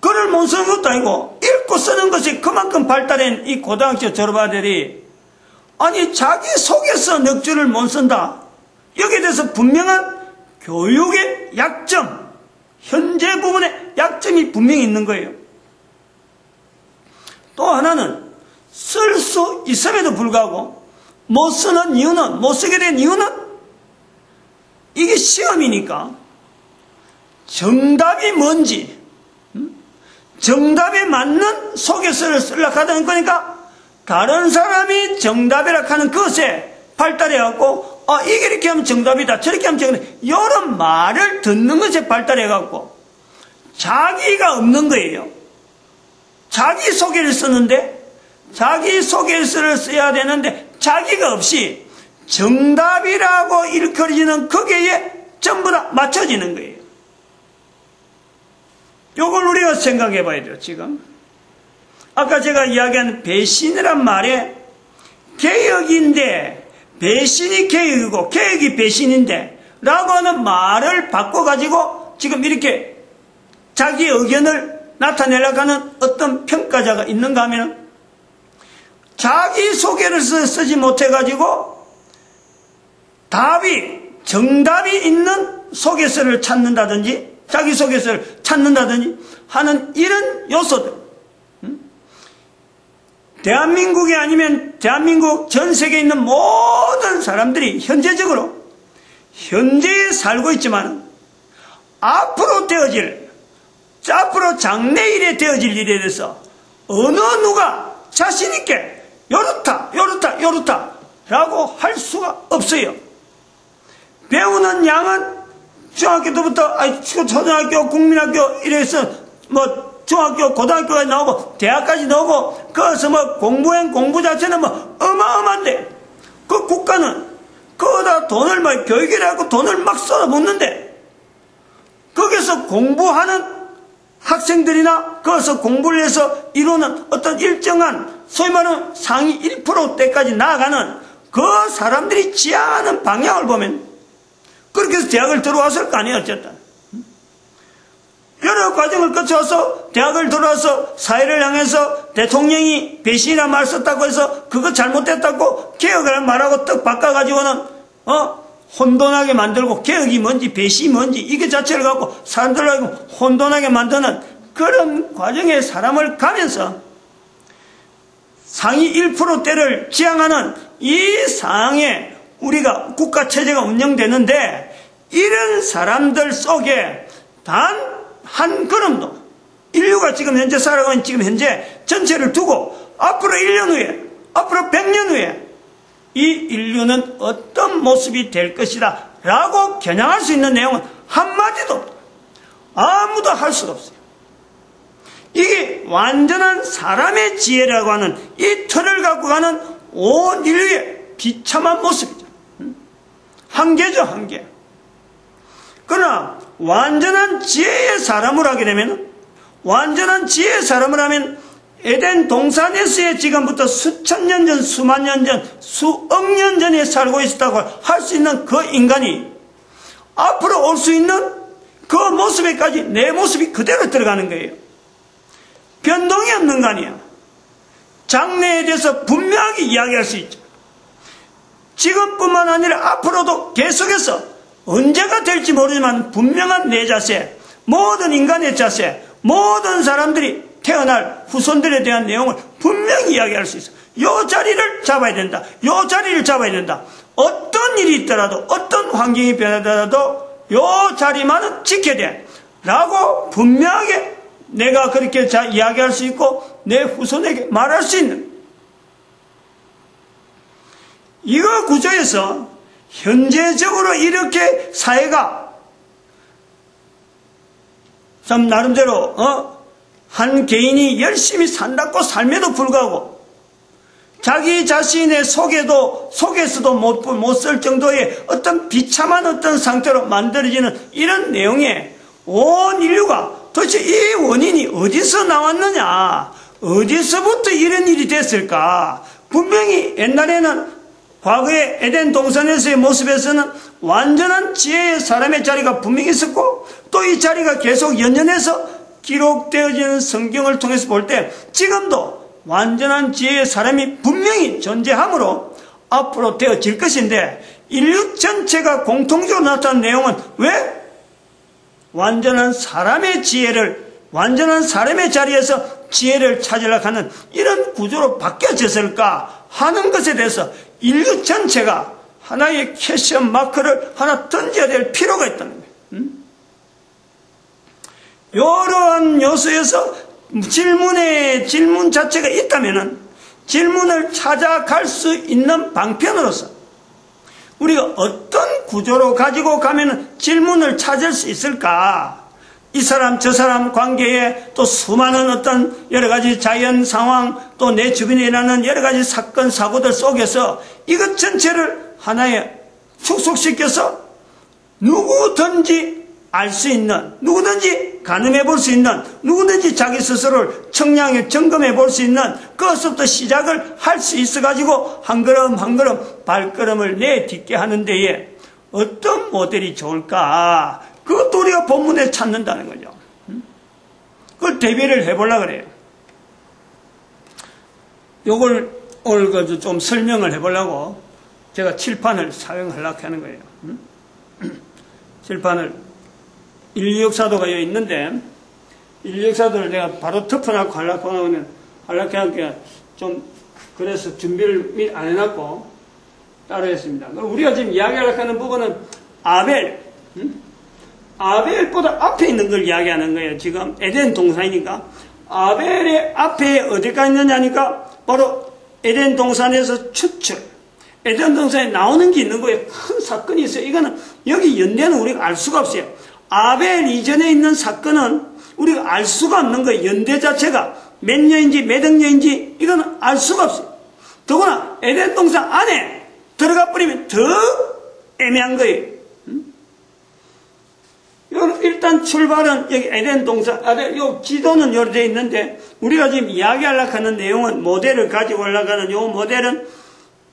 Speaker 1: 글을 못 쓰는 것도 아니고 읽고 쓰는 것이 그만큼 발달한 이 고등학교 졸업아들이, 아니, 자기 소개서 넉줄을 못 쓴다. 여기에 대해서 분명한 교육의 약점, 현재 부분에 약점이 분명히 있는 거예요. 또 하나는 쓸 수 있음에도 불구하고 못 쓰는 이유는, 못 쓰게 된 이유는 이게 시험이니까 정답이 뭔지, 정답에 맞는 소개서를 쓰려고 하던 거니까 다른 사람이 정답이라 하는 것에 발달해갖고 이게 이렇게 하면 정답이다, 저렇게 하면 정답이다, 이런 말을 듣는 것에 발달해갖고 자기가 없는 거예요. 자기 소개를 쓰는데, 자기 소개서를 써야 되는데 자기가 없이 정답이라고 일컬어지는 거기에 전부 다 맞춰지는 거예요. 요걸 우리가 생각해 봐야 돼요. 지금 아까 제가 이야기한 배신이란 말에 개혁인데 배신이 개혁이고 개혁이 배신인데 라고 하는 말을 바꿔가지고 지금 이렇게 자기 의견을 나타내려고 하는 어떤 평가자가 있는가 하면 자기 소개를 쓰지 못해가지고 답이, 정답이 있는 소개서를 찾는다든지 자기 소개서를 찾는다든지 하는 이런 요소들, 대한민국이 아니면 대한민국 전 세계에 있는 모든 사람들이 현재적으로 현재에 살고 있지만 앞으로 장래일에 되어질 일에 대해서 어느 누가 자신있게 요렇다 라고 할 수가 없어요. 배우는 양은 중학교 때부터 초등학교, 국민학교 이래서 중학교, 고등학교까지 나오고 대학까지 나오고 거기서 공부 자체는 어마어마한데 그 국가는 거기다 돈을 교육이라고 돈을 막 쏟아붓는데 거기서 공부하는 학생들이나 거기서 공부를 해서 이루는 어떤 일정한 소위 말하는 상위 1%대까지 나아가는 그 사람들이 지향하는 방향을 보면 그렇게 해서 대학을 들어왔을 거 아니에요. 어쨌든 여러 과정을 거쳐서 대학을 들어와서 사회를 향해서 대통령이 배신이라는 말을 썼다고 해서 그거 잘못됐다고 개혁을 말하고 떡 바꿔가지고는 혼돈하게 만들고 개혁이 뭔지 배신이 뭔지 이게 자체를 갖고 사람들을 혼돈하게 만드는 그런 과정에 사람을 가면서 상위 1%대를 지향하는 이 상황에 우리가 국가체제가 운영되는데 이런 사람들 속에 단 한 걸음도 인류가 지금 현재 살아가고 있는 지금 현재 전체를 두고 앞으로 1년 후에 앞으로 100년 후에 이 인류는 어떤 모습이 될 것이다 라고 겨냥할 수 있는 내용은 한마디도 아무도 할 수가 없어요. 이게 완전한 사람의 지혜라고 하는 이 틀을 갖고 가는 온 인류의 비참한 모습이죠. 한계죠, 한계. 그러나 완전한 지혜의 사람을 하게 되면, 완전한 지혜의 사람을 하면 에덴 동산에서의 지금부터 수천 년 전, 수만 년 전, 수억 년 전에 살고 있었다고 할 수 있는 그 인간이 앞으로 올 수 있는 그 모습에까지 내 모습이 그대로 들어가는 거예요. 변동이 없는 거 아니야. 장래에 대해서 분명하게 이야기할 수 있죠. 지금뿐만 아니라 앞으로도 계속해서 언제가 될지 모르지만 분명한 내 자세, 모든 인간의 자세, 모든 사람들이 태어날 후손들에 대한 내용을 분명히 이야기할 수 있어. 요 자리를 잡아야 된다. 요 자리를 잡아야 된다. 어떤 일이 있더라도, 어떤 환경이 변하더라도 요 자리만은 지켜야 돼. 라고 분명하게 내가 그렇게 이야기할 수 있고 내 후손에게 말할 수 있는 이거 구조에서 현재적으로 이렇게 사회가 참 나름대로 한 개인이 열심히 산다고 삶에도 불구하고 자기 자신의 속에서도 못 쓸 정도의 어떤 비참한 어떤 상태로 만들어지는 이런 내용에 온 인류가 도대체 이 원인이 어디서 나왔느냐, 어디서부터 이런 일이 됐을까. 분명히 옛날에는 과거의 에덴 동산에서의 모습에서는 완전한 지혜의 사람의 자리가 분명히 있었고 또 이 자리가 계속 연연해서 기록되어지는 성경을 통해서 볼 때 지금도 완전한 지혜의 사람이 분명히 존재하므로 앞으로 되어질 것인데 인류 전체가 공통적으로 나타난 내용은 왜? 완전한 사람의 지혜를, 완전한 사람의 자리에서 지혜를 찾으려고 하는 이런 구조로 바뀌어졌을까 하는 것에 대해서 인류 전체가 하나의 퀘스천 마크를 하나 던져야 될 필요가 있다는 거예요. 이러한 요소에서 질문 자체가 있다면은 질문을 찾아갈 수 있는 방편으로서 우리가 어떤 구조로 가지고 가면은 질문을 찾을 수 있을까? 이 사람 저 사람 관계에 또 수많은 어떤 여러 가지 자연 상황 또 내 주변에 일어나는 여러 가지 사건 사고들 속에서 이것 전체를 하나에 축소시켜서 누구든지 알 수 있는, 누구든지 가늠해 볼 수 있는, 누구든지 자기 스스로를 청량해 점검해 볼 수 있는 그것부터 시작을 할 수 있어 가지고 한 걸음 한 걸음 발걸음을 내딛게 하는 데에 어떤 모델이 좋을까? 그것도 우리가 본문에 찾는다는 거죠. 그걸 대비를 해보려고 그래요. 요걸 오늘 좀 설명을 해보려고 제가 칠판을 사용하려고 하는 거예요. 칠판을 인류 역사도가 여기 있는데 인류 역사도를 내가 바로 덮어놓고 하려고 하니까 좀 그래서 준비를 미리 안 해놨고 따로 했습니다. 우리가 지금 이야기하려고 하는 부분은 아벨보다 앞에 있는 걸 이야기하는 거예요. 지금 에덴 동산이니까 아벨의 앞에 어디가 있느냐니까 바로 에덴 동산에서 추출, 에덴 동산에 나오는 게 있는 거예요. 큰 사건이 있어요. 이거는 여기 연대는 우리가 알 수가 없어요. 아벨 이전에 있는 사건은 우리가 알 수가 없는 거예요. 연대 자체가 몇 년인지 몇 억 년인지 이거는 알 수가 없어요. 더구나 에덴 동산 안에 들어가 버리면 더 애매한 거예요. 일단 출발은 여기 에덴 동산 아래 요 지도는 요렇게 되어 있는데 우리가 지금 이야기하려고 하는 내용은 모델을 가지고 올라가는 요 모델은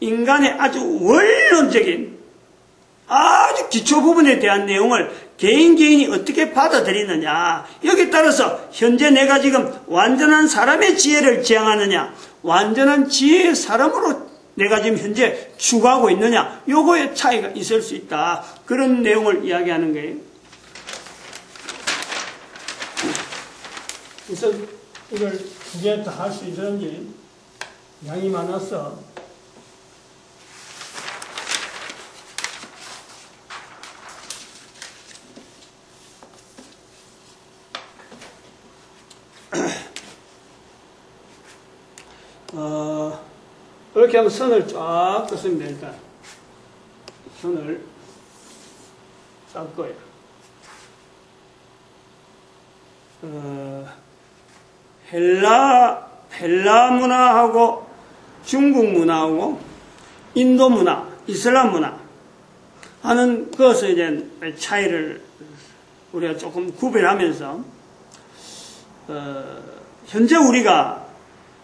Speaker 1: 인간의 아주 원론적인 아주 기초 부분에 대한 내용을 개인이 어떻게 받아들이느냐 여기에 따라서 현재 내가 지금 완전한 사람의 지혜를 지향하느냐 완전한 지혜의 사람으로 내가 지금 현재 추구하고 있느냐 요거의 차이가 있을 수 있다. 그런 내용을 이야기하는 거예요. 그래서 이걸 두 개 다 할 수 있었는지 양이 많아서 이렇게 하면 선을 쫙 긋습니다. 일단 선을 쫙 꺼요. 헬라 문화하고 중국 문화하고 인도 문화, 이슬람 문화 하는 것을 이제 차이를 우리가 조금 구별하면서 현재 우리가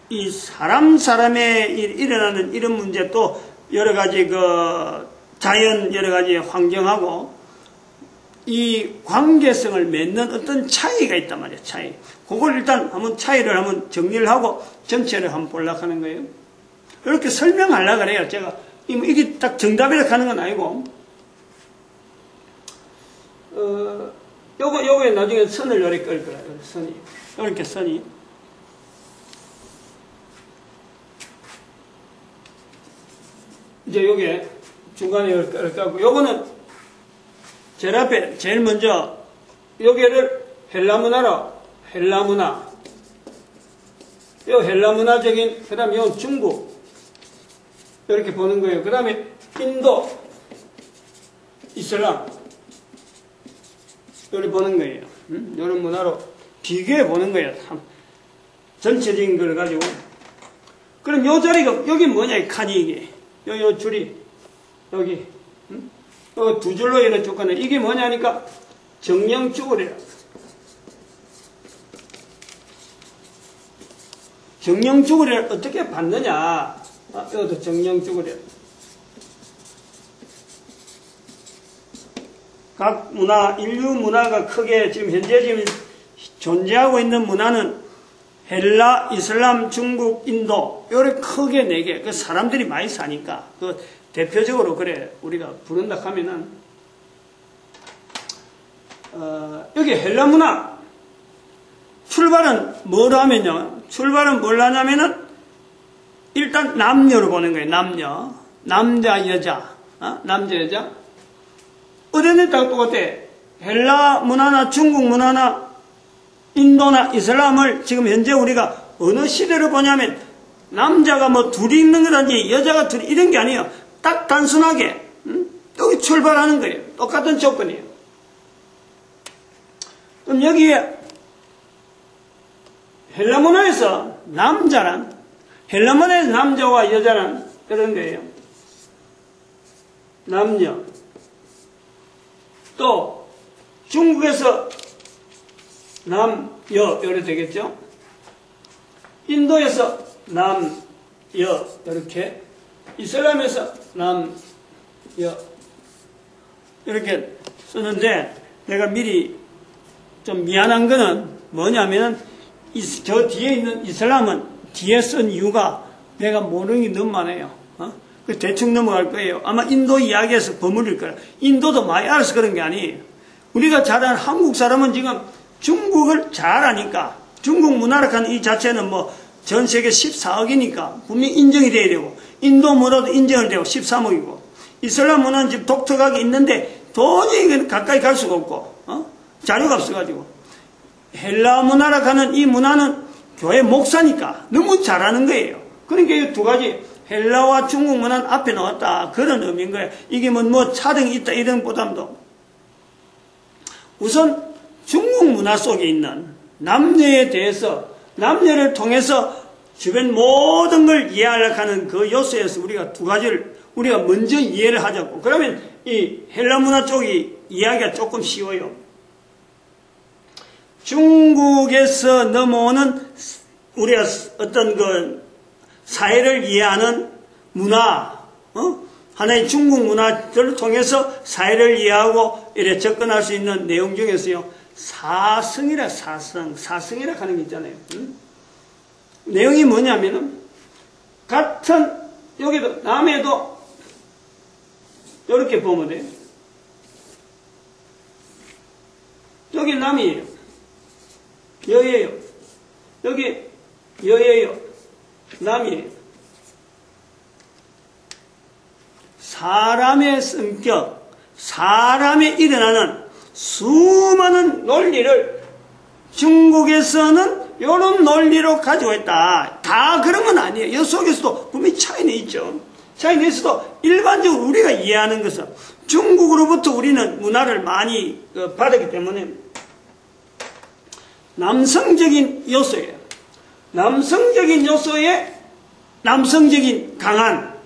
Speaker 1: 이 사람에 일어나는 이런 문제 또 여러 가지 자연 여러 가지 환경하고 이 관계성을 맺는 어떤 차이가 있단 말이에요. 차이. 그걸 일단 한번 차이를 한번 정리를 하고 전체를 한번 보려고 하는 거예요. 이렇게 설명하려고 그래요. 제가 이게 딱 정답이라고 하는 건 아니고 요거에 나중에 선을 이렇게 끌 거예요. 선이. 이렇게 선이. 이제 요게 중간에 이렇게 하고 요거는 제일 앞에 제일 먼저 여기를 헬라 문화 요 헬라 문화적인 그 다음에 요 중국 이렇게 보는 거예요. 그 다음에 인도 이슬람 이렇게 보는 거예요. 이런 문화로 비교해 보는 거예요. 전체적인 걸 가지고 그럼 요 자리가 여기 뭐냐 이 칸이 이게 요 줄이 여기 두 줄로 이렇게 쭉 가네. 이게 뭐냐니까 정령쭈구리라. 정령쭈구리를 어떻게 받느냐. 이것도 정령쭈구리라. 각 문화, 인류 문화가 크게 지금 현재 지금 존재하고 있는 문화는 헬라, 이슬람, 중국, 인도, 요렇게 크게 4개. 그 사람들이 많이 사니까. 대표적으로 그래 우리가 부른다 하면은 여기 헬라 문화 출발은 뭐로 하면요. 출발은 뭘 하냐면은 일단 남녀로 보는 거예요. 남녀. 남자 여자. 남자 여자. 어른이 다 똑같아. 헬라 문화나 중국 문화나 인도나 이슬람을 지금 현재 우리가 어느 시대로 보냐면 남자가 뭐 둘이 있는 거라든지 여자가 둘이 이런 게 아니에요. 딱 단순하게 여기 출발하는 거예요. 똑같은 조건이에요. 그럼 여기에 헬라 문화에서 남자란 헬라 문화에서 남자와 여자란 이런 거예요. 남녀. 또 중국에서 남여 이렇게 되겠죠. 인도에서 남여 이렇게, 이슬람에서 남여 이렇게 쓰는데, 내가 미리 좀 미안한 거는 뭐냐면은 저 뒤에 있는 이슬람은 뒤에 쓴 이유가 내가 모르는 게 너무 많아요. 그 대충 넘어갈 거예요. 아마 인도 이야기에서 버무릴 거라. 인도도 많이 알아서 그런 게 아니에요. 우리가 잘 아는 한국 사람은 지금 중국을 잘 아니까, 중국 문화라는 이 자체는 뭐 전 세계 14억이니까 분명히 인정이 돼야 되고, 인도 문화도 인정을 되고 13억이고, 이슬람 문화는 지금 독특하게 있는데 도저히 가까이 갈 수가 없고, 자료가 없어가지고, 헬라 문화라 하는 이 문화는 교회 목사니까 너무 잘하는 거예요. 그러니까 이 두 가지, 헬라와 중국 문화는 앞에 나왔다, 그런 의미인 거예요. 이게 뭐 차등이 있다 이런 보담도. 우선 중국 문화 속에 있는 남녀에 대해서, 남녀를 통해서 주변 모든 걸 이해하려고 하는 그 요소에서 우리가 두 가지를 우리가 먼저 이해를 하자고. 그러면 이 헬라 문화 쪽이 이해하기가 조금 쉬워요. 중국에서 넘어오는 우리가 어떤 그 사회를 이해하는 문화, 하나의 중국 문화를 통해서 사회를 이해하고 이래 접근할 수 있는 내용 중에서요, 사성이라 하는 게 있잖아요. 내용이 뭐냐면은, 같은, 여기도, 남에도, 이렇게 보면 돼요. 여기 남이에요. 여예요. 여기 여예요. 남이에요. 사람의 성격, 사람에 일어나는 수많은 논리를 중국에서는 이런 논리로 가지고 있다. 다 그런 건 아니에요. 이 속에서도 분명히 차이는 있죠. 차이는 있어도 일반적으로 우리가 이해하는 것은, 중국으로부터 우리는 문화를 많이 받았기 때문에 남성적인 요소예요. 남성적인 요소에 남성적인 강한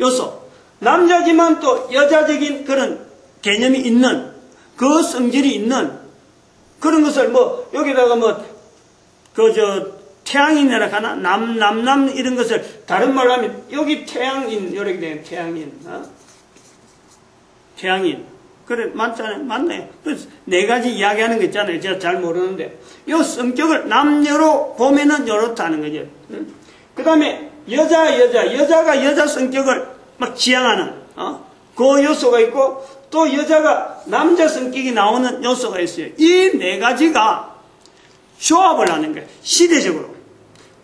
Speaker 1: 요소, 남자지만 또 여자적인 그런 개념이 있는, 그 성질이 있는 그런 것을 뭐 여기다가 뭐 태양인이라 하나, 남 이런 것을 다른 말로 하면 여기 태양인 이렇게 되면 태양인. 그래, 맞잖아요. 맞네. 그래서 네 가지 이야기하는 거 있잖아요. 제가 잘 모르는데. 이 성격을 남녀로 보면은 이렇다는 거죠. 그 다음에 여자가 여자 성격을 막 지향하는, 그 요소가 있고, 또 여자가 남자 성격이 나오는 요소가 있어요. 이 네 가지가 조합을 하는 거예요. 시대적으로.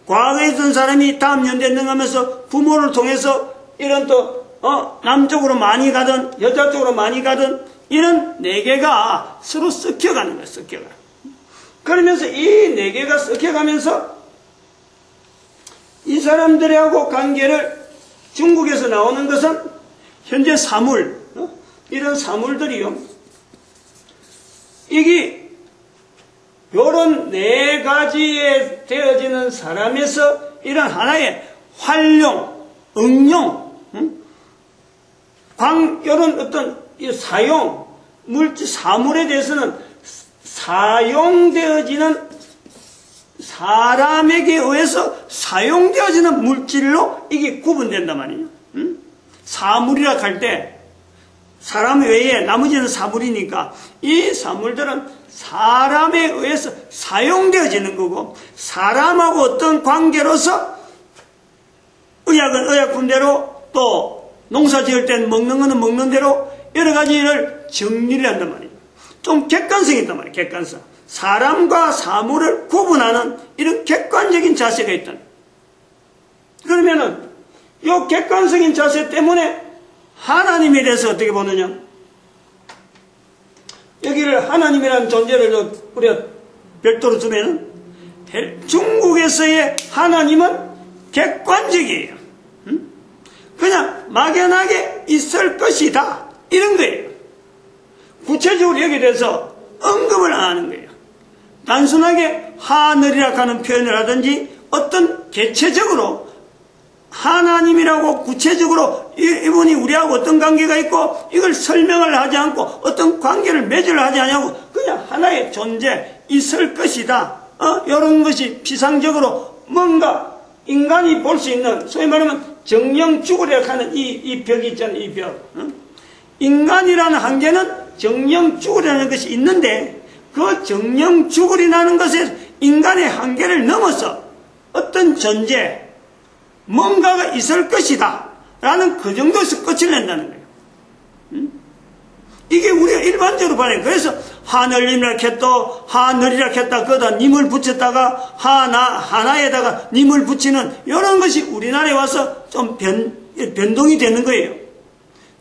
Speaker 1: 과거에 있던 사람이 다음 연대에 능하면서 부모를 통해서 이런 또, 남쪽으로 많이 가든, 여자 쪽으로 많이 가든, 이런 네 개가 서로 섞여가는 거예요, 섞여가. 그러면서 이 네 개가 섞여가면서 이 사람들하고 관계를, 중국에서 나오는 것은 현재 사물, 이런 사물들이요. 이게 요런 네 가지에 되어지는 사람에서 이런 하나의 활용, 응용, 요런 어떤 사용, 사물에 대해서는 사용되어지는, 사람에게 의해서 사용되어지는 물질로 이게 구분된단 말이에요. 사물이라 할 때 사람 외에 나머지는 사물이니까 이 사물들은 사람에 의해서 사용되어지는 거고, 사람하고 어떤 관계로서 의학은 의학품대로 또 농사 지을 땐 먹는 거는 먹는 대로 여러 가지를 정리를 한단 말이에요. 좀 객관성이 있단 말이에요. 객관성. 사람과 사물을 구분하는 이런 객관적인 자세가 있다. 그러면은 이 객관적인 자세 때문에 하나님에 대해서 어떻게 보느냐? 여기를 하나님이라는 존재를 우리가 별도로 두면은 중국에서의 하나님은 객관적이에요. 그냥 막연하게 있을 것이다. 이런 거예요. 구체적으로 여기에 대해서 언급을 안 하는 거예요. 단순하게 하늘이라 하는 표현을 하든지 어떤 개체적으로 하나님이라고 구체적으로 이분이 우리하고 어떤 관계가 있고 이걸 설명을 하지 않고 어떤 관계를 맺으려 하지 않냐고 그냥 하나의 존재 있을 것이다. 이런 것이 피상적으로 뭔가 인간이 볼 수 있는 소위 말하면 정령주굴이라고 하는 이 벽이 있잖아요. 이 벽. 인간이라는 한계는 정령주굴이라는 것이 있는데 그 정령주굴이라는 것에 인간의 한계를 넘어서 어떤 존재 뭔가가 있을 것이다 라는 그 정도에서 끝을 낸다는 거예요. 이게 우리가 일반적으로 봐요. 그래서 하늘님이라 했다 하늘이라 했다 거기다 님을 붙였다가 하나에다가 님을 붙이는 이런 것이 우리나라에 와서 좀 변동이 되는 거예요.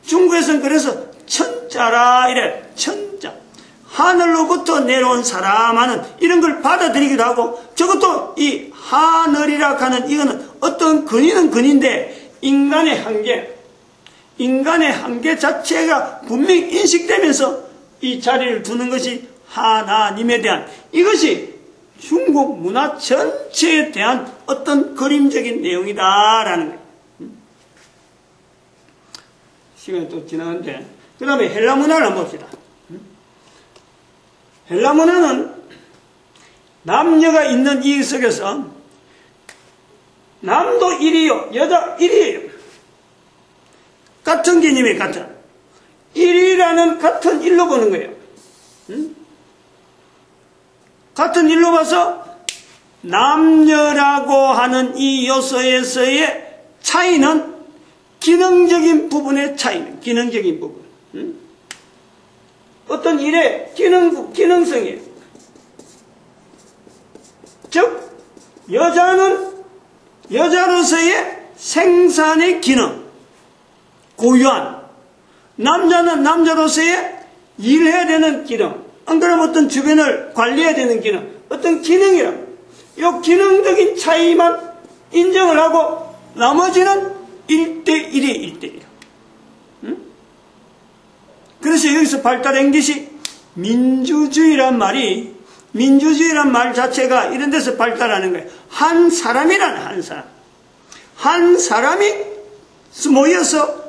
Speaker 1: 중국에서는 그래서 천자라 이래. 천자 하늘로부터 내려온 사람 하는 이런 걸 받아들이기도 하고 저것도 이 하늘이라 하는 이거는 어떤 근위는 근인데 인간의 한계 자체가 분명히 인식되면서 이 자리를 두는 것이 하나님에 대한 이것이 중국 문화 전체에 대한 어떤 그림적인 내용이다라는 거예요. 시간이 또 지나는데 그 다음에 헬라 문화를 한번 봅시다. 헬라 문화는 남녀가 있는 이 속에서 남도 1이요 여자 1이에요. 같은 개념이 같은 1이라는 같은 일로 보는 거예요. 같은 일로 봐서 남녀라고 하는 이 요소에서의 차이는 기능적인 부분의 차이는 기능적인 부분. 어떤 일의 기능성이에요. 즉 여자는 여자로서의 생산의 기능 고유한 남자는 남자로서의 일해야 되는 기능 안 그러면 어떤 주변을 관리해야 되는 기능 어떤 기능이라 이 기능적인 차이만 인정을 하고 나머지는 1대1이 1대1 그래서 여기서 발달한 것이 민주주의란 말이 민주주의란 말 자체가 이런 데서 발달하는 거예요. 한 사람이라는 한 사람이 모여서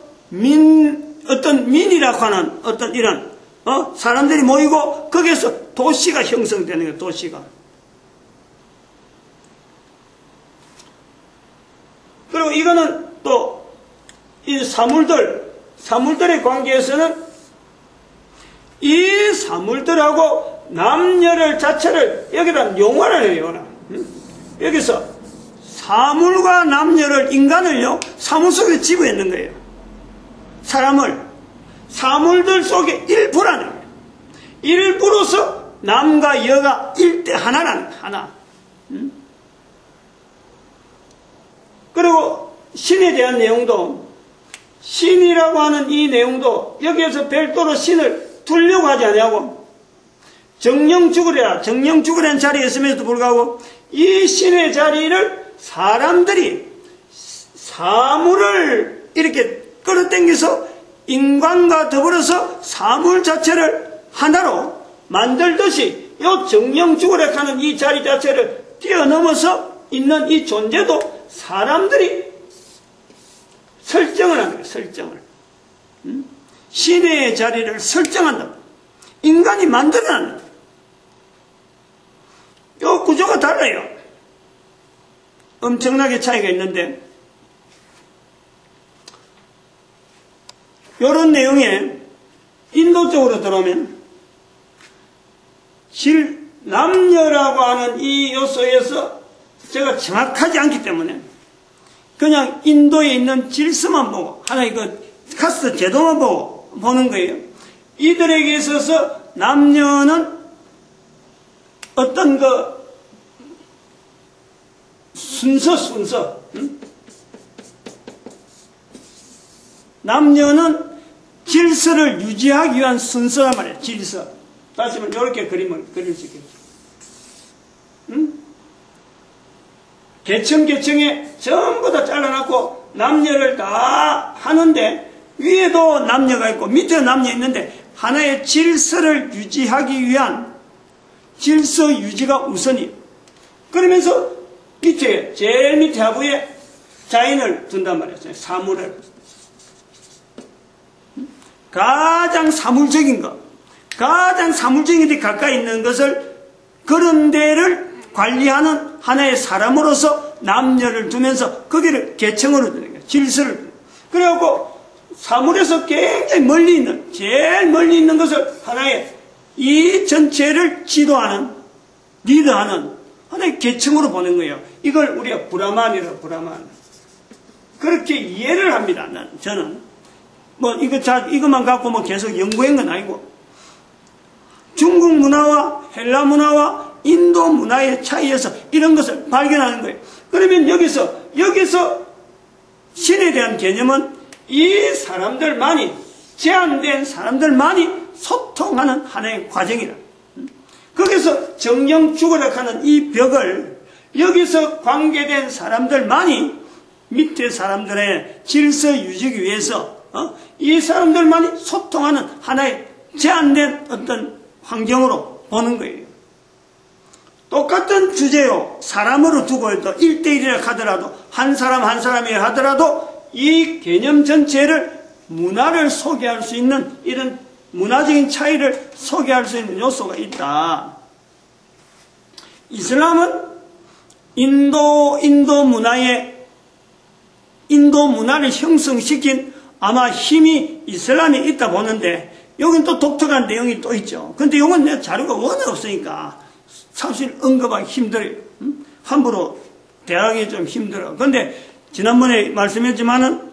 Speaker 1: 어떤 민이라고 하는 어떤 이런 사람들이 모이고 거기에서 도시가 형성되는 거예요. 도시가. 그리고 이거는 또 이 사물들의 관계에서는 이 사물들하고 남녀를 자체를 여기다 용어를 해요. 여기서 사물과 남녀를 인간을요 사물 속에 집어넣는 거예요. 사물들 속에 일부라는 거예요. 일부로서 남과 여가 일대 하나라는 거예요. 하나. 그리고 신에 대한 내용도 신이라고 하는 이 내용도 여기에서 별도로 신을 두려고 하지 않냐고 정령죽으라는 자리에 있음에도 불구하고 이 신의 자리를 사람들이 사물을 이렇게 끌어당겨서 인간과 더불어서 사물 자체를 하나로 만들듯이 이 정령죽으라 하는 이 자리 자체를 뛰어넘어서 있는 이 존재도 사람들이 설정을 하는 거예요. 설정을. 신의 자리를 설정한다. 인간이 만들어내는 거예요. 이 구조가 달라요. 엄청나게 차이가 있는데 이런 내용에 인도 쪽으로 들어오면 남녀라고 하는 이 요소에서 제가 정확하지 않기 때문에 그냥 인도에 있는 질서만 보고 하나의 그 카스트 제도만 보는 거예요. 이들에게 있어서 남녀는 어떤 순서. 남녀는 질서를 유지하기 위한 순서란 말이에요. 질서. 다시 한번 이렇게 그림을 그릴 수 있겠죠. 계층에 전부 다 잘라놨고 남녀를 다 하는데 위에도 남녀가 있고 밑에도 남녀 있는데 하나의 질서를 유지하기 위한 질서 유지가 우선이에요. 그러면서 밑에 제일 밑에 하부에 자인을 둔단 말이에요. 사물을. 가장 사물적인 것, 가장 사물적인 데 가까이 있는 것을 그런 데를 관리하는 하나의 사람으로서 남녀를 두면서 거기를 계층으로 두는 거예요. 질서를. 그래갖고 사물에서 굉장히 멀리 있는, 제일 멀리 있는 것을 하나의 이 전체를 지도하는, 리드하는 하나의 계층으로 보는 거예요. 이걸 우리가 브라만이라고, 브라만. 그렇게 이해를 합니다. 저는. 이것만 갖고 계속 연구한 건 아니고. 중국 문화와 헬라 문화와 인도 문화의 차이에서 이런 것을 발견하는 거예요. 그러면 여기서 신에 대한 개념은 이 사람들만이, 제한된 사람들만이 소통하는 하나의 과정이라. 거기서 정령 죽으라 하는 이 벽을 여기서 관계된 사람들만이 밑에 사람들의 질서 유지하기 위해서 이 사람들만이 소통하는 하나의 제한된 어떤 환경으로 보는 거예요. 똑같은 주제요. 사람으로 두고 또 1대1이라 하더라도 한 사람 한 사람이라 하더라도 이 개념 전체를 문화를 소개할 수 있는 이런 문화적인 차이를 소개할 수 있는 요소가 있다. 이슬람은 인도 문화를 형성시킨 아마 힘이 이슬람에 있다 보는데 여긴 또 독특한 내용이 또 있죠. 근데 이건 내 자료가 워낙 없으니까 사실 언급하기 힘들어요. 함부로 대하기 좀 힘들어. 근데 지난번에 말씀했지만은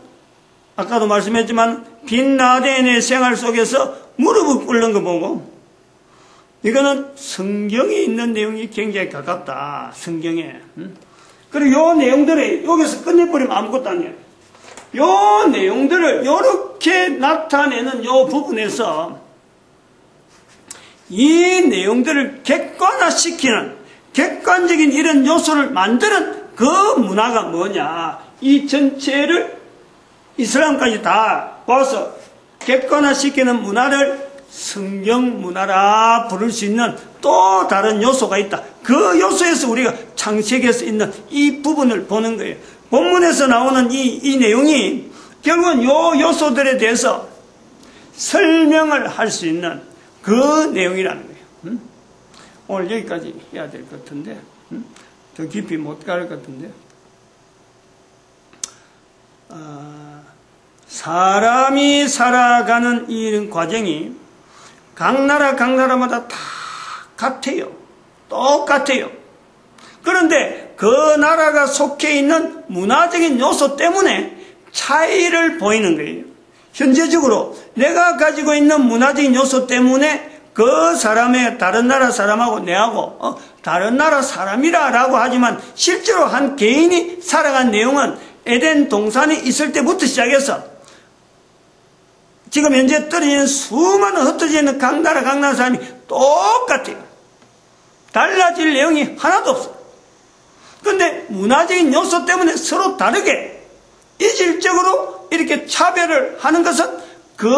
Speaker 1: 아까도 말씀했지만 빈라덴의 생활 속에서 무릎을 꿇는 거 보고 이거는 성경에 있는 내용이 굉장히 가깝다. 성경에. 그리고 요 내용들이 여기서 끝내버리면 아무것도 아니에요. 요 내용들을 요렇게 나타내는 요 부분에서 이 내용들을 객관화시키는 객관적인 이런 요소를 만드는 그 문화가 뭐냐. 이 전체를 이슬람까지 다 봐서 객관화시키는 문화를 성경 문화라 부를 수 있는 또 다른 요소가 있다. 그 요소에서 우리가 창세기에서 있는 이 부분을 보는 거예요. 본문에서 나오는 이 내용이 결국은 요 요소들에 대해서 설명을 할 수 있는 그 내용이라는 거예요. 오늘 여기까지 해야 될 것 같은데 더 깊이 못 갈 것 같은데 사람이 살아가는 이 과정이 각 나라마다 다 같아요. 똑같아요. 그런데 그 나라가 속해 있는 문화적인 요소 때문에 차이를 보이는 거예요. 현재적으로 내가 가지고 있는 문화적인 요소 때문에 그 사람의 다른 나라 사람하고 내하고 다른 나라 사람이라고 하지만 실제로 한 개인이 살아간 내용은 에덴 동산에 있을 때부터 시작해서 지금 현재 떨어지는 수많은 흩어져 있는 각 나라 사람이 똑같아요. 달라질 내용이 하나도 없어요. 그런데 문화적인 요소 때문에 서로 다르게 이질적으로 이렇게 차별을 하는 것은 그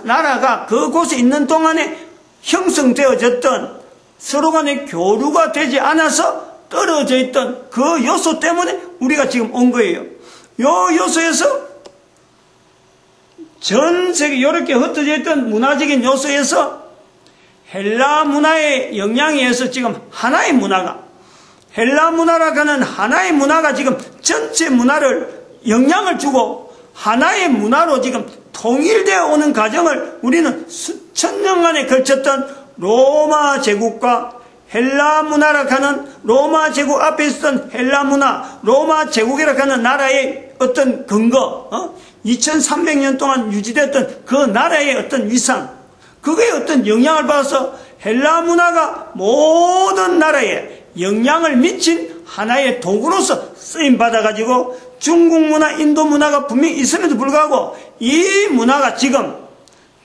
Speaker 1: 나라가 그곳에 있는 동안에 형성되어졌던 서로 간의 교류가 되지 않아서 떨어져 있던 그 요소 때문에 우리가 지금 온 거예요. 요 요소에서 전 세계 이렇게 흩어져 있던 문화적인 요소에서 헬라 문화의 영향에 의해서 지금 하나의 문화가 헬라 문화라고 하는 하나의 문화가 지금 전체 문화를 영향을 주고 하나의 문화로 지금 통일되어 오는 과정을 우리는 수천 년간에 걸쳤던 로마 제국과 헬라 문화라고 하는 로마 제국 앞에 있었던 헬라 문화, 로마 제국이라고 하는 나라의 어떤 근거, 2300년 동안 유지됐던 그 나라의 어떤 위상, 그거에 어떤 영향을 받아서 헬라 문화가 모든 나라에 영향을 미친 하나의 도구로서 쓰임받아가지고 중국 문화, 인도 문화가 분명히 있음에도 불구하고 이 문화가 지금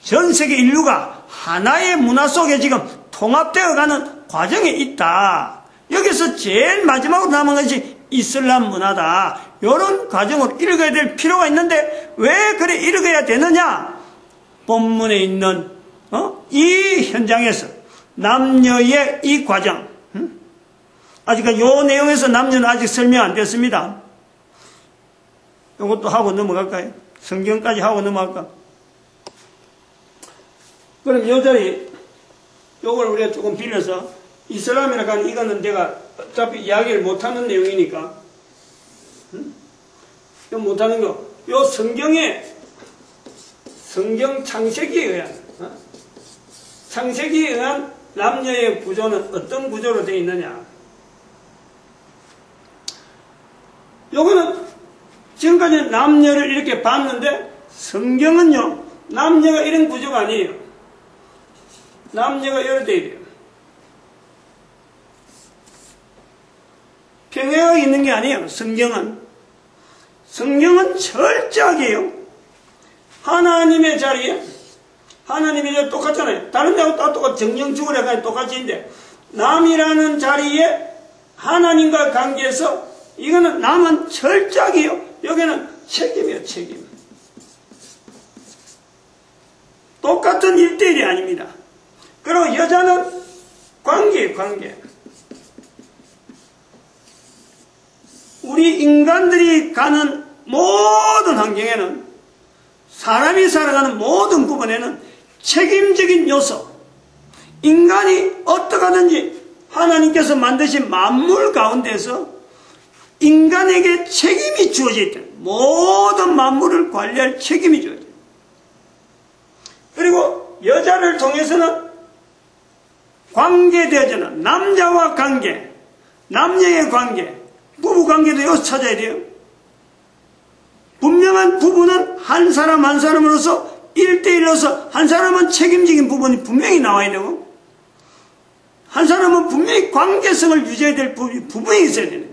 Speaker 1: 전 세계 인류가 하나의 문화 속에 지금 통합되어 가는 과정에 있다. 여기서 제일 마지막으로 남은 것이 이슬람 문화다. 이런 과정으로 읽어야 될 필요가 있는데 왜 그래 읽어야 되느냐? 본문에 있는 이 현장에서 남녀의 이 과정, 아직 이 내용에서 남녀는 아직 설명 안 됐습니다. 이것도 하고 넘어갈까요? 성경까지 하고 넘어갈까? 그럼 이 자리 요걸 우리가 조금 빌려서 이슬람이라고 하는 이거는 내가 어차피 이야기를 못하는 내용이니까 이거 못하는 거, 요 성경 창세기에 의한 창세기에 의한 남녀의 구조는 어떤 구조로 되어 있느냐? 요거는 지금까지 남녀를 이렇게 봤는데 성경은요 남녀가 이런 구조가 아니에요. 남녀가 이렇게 되어 있어요. 평행하게 있는 게 아니에요. 성경은 철저하게요. 하나님의 자리에 하나님이 이제 똑같잖아요. 다른 데하고 다 똑같이 정령축을 해가지고 똑같이인데 남이라는 자리에 하나님과 관계에서 이거는 남은 철저하게요. 여기는 책임이에요. 책임. 똑같은 1대1이 아닙니다. 그리고 여자는 관계. 우리 인간들이 가는 모든 환경에는 사람이 살아가는 모든 부분에는 책임적인 요소, 인간이 어떻게 하든지 하나님께서 만드신 만물 가운데서 인간에게 책임이 주어져 있다. 모든 만물을 관리할 책임이 주어져 있다. 그리고 여자를 통해서는 관계되어지는 남자와 관계, 남녀의 관계, 부부관계도 여기서 찾아야 돼요. 분명한 부부는 한 사람 한 사람으로서 1대1로서 한 사람은 책임적인 부분이 분명히 나와야 되고 한 사람은 분명히 관계성을 유지해야 될 부분이 분명히 있어야 되네.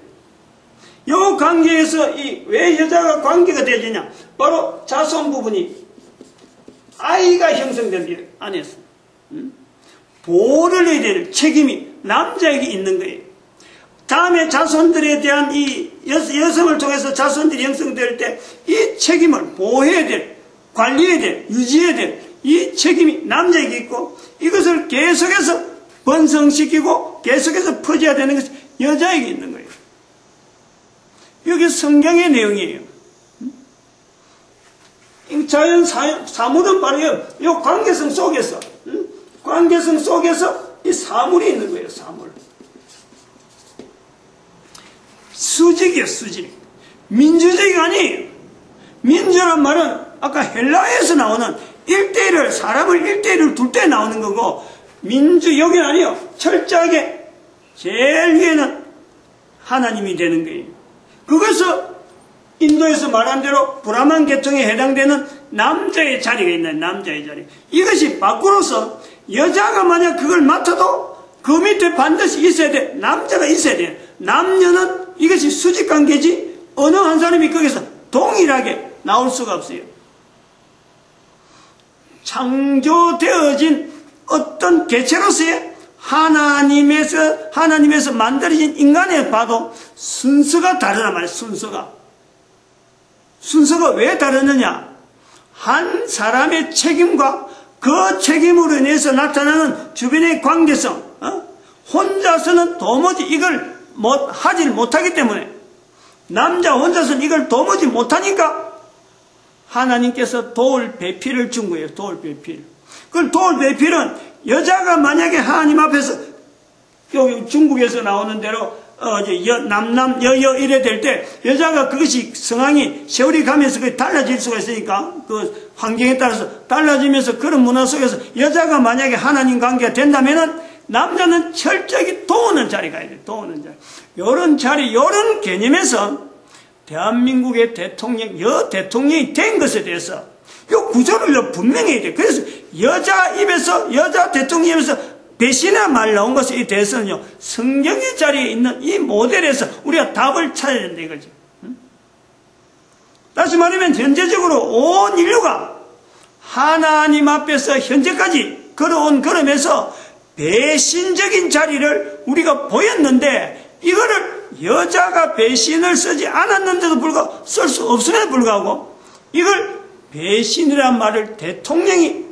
Speaker 1: 이 관계에서 왜 여자가 관계가 되어지냐? 바로 자손 부분이 아이가 형성된 안에서 보호를 해야 될 책임이 남자에게 있는 거예요. 다음에 자손들에 대한 이 여성을 통해서 자손들이 형성될 때 이 책임을 보호해야 될, 관리해야 될, 유지해야 될 이 책임이 남자에게 있고 이것을 계속해서 번성시키고 계속해서 퍼져야 되는 것이 여자에게 있는 거예요. 이게 성경의 내용이에요. 자연 사물은 바로 이 관계성 속에서 이 사물이 있는 거예요. 사물. 수직이에요. 수직. 민주적이 아니에요. 민주란 말은 아까 헬라에서 나오는 1대1을 사람을 1대1을 둘 때 나오는 거고 민주 여기는 아니에요. 철저하게 제일 위에는 하나님이 되는 거예요. 그것서 인도에서 말한 대로 브라만 계통에 해당되는 남자의 자리가 있는 남자의 자리. 이것이 밖으로서 여자가 만약 그걸 맡아도 그 밑에 반드시 있어야 돼. 남자가 있어야 돼. 남녀는 이것이 수직관계지 어느 한 사람이 거기서 동일하게 나올 수가 없어요. 창조되어진 어떤 개체로서의 하나님에서 만들어진 인간에 봐도 순서가 다르단 말이에요. 순서가 왜 다르느냐? 한 사람의 책임과 그 책임으로 인해서 나타나는 주변의 관계성, 혼자서는 도무지 이걸 하질 못하기 때문에 남자 혼자서는 이걸 도무지 못하니까 하나님께서 도울 배필을 준 거예요. 도울 배필. 그 도울 배필은 여자가 만약에 하나님 앞에서 여기 중국에서 나오는 대로 남남 여여 이래 될 때 여자가 그것이 성향이 세월이 가면서 그게 달라질 수가 있으니까 그 환경에 따라서 달라지면서 그런 문화 속에서 여자가 만약에 하나님 관계가 된다면은 남자는 철저히 도우는 자리가 가야 돼. 도우는 자리. 요런 자리, 요런 개념에서 대한민국의 대통령, 대통령이 된 것에 대해서 이 구조를 분명히 해야 돼. 그래서 여자 대통령 입에서 배신의 말 나온 것에 대해서는요, 성경의 자리에 있는 이 모델에서 우리가 답을 찾아야 된다 이거죠. 다시 말하면 현재적으로 온 인류가 하나님 앞에서 현재까지 걸어온 걸음에서 배신적인 자리를 우리가 보였는데, 이거를 여자가 배신을 쓰지 않았는데도 불구하고, 쓸 수 없음에도 불구하고 이걸 배신이라는 말을 대통령이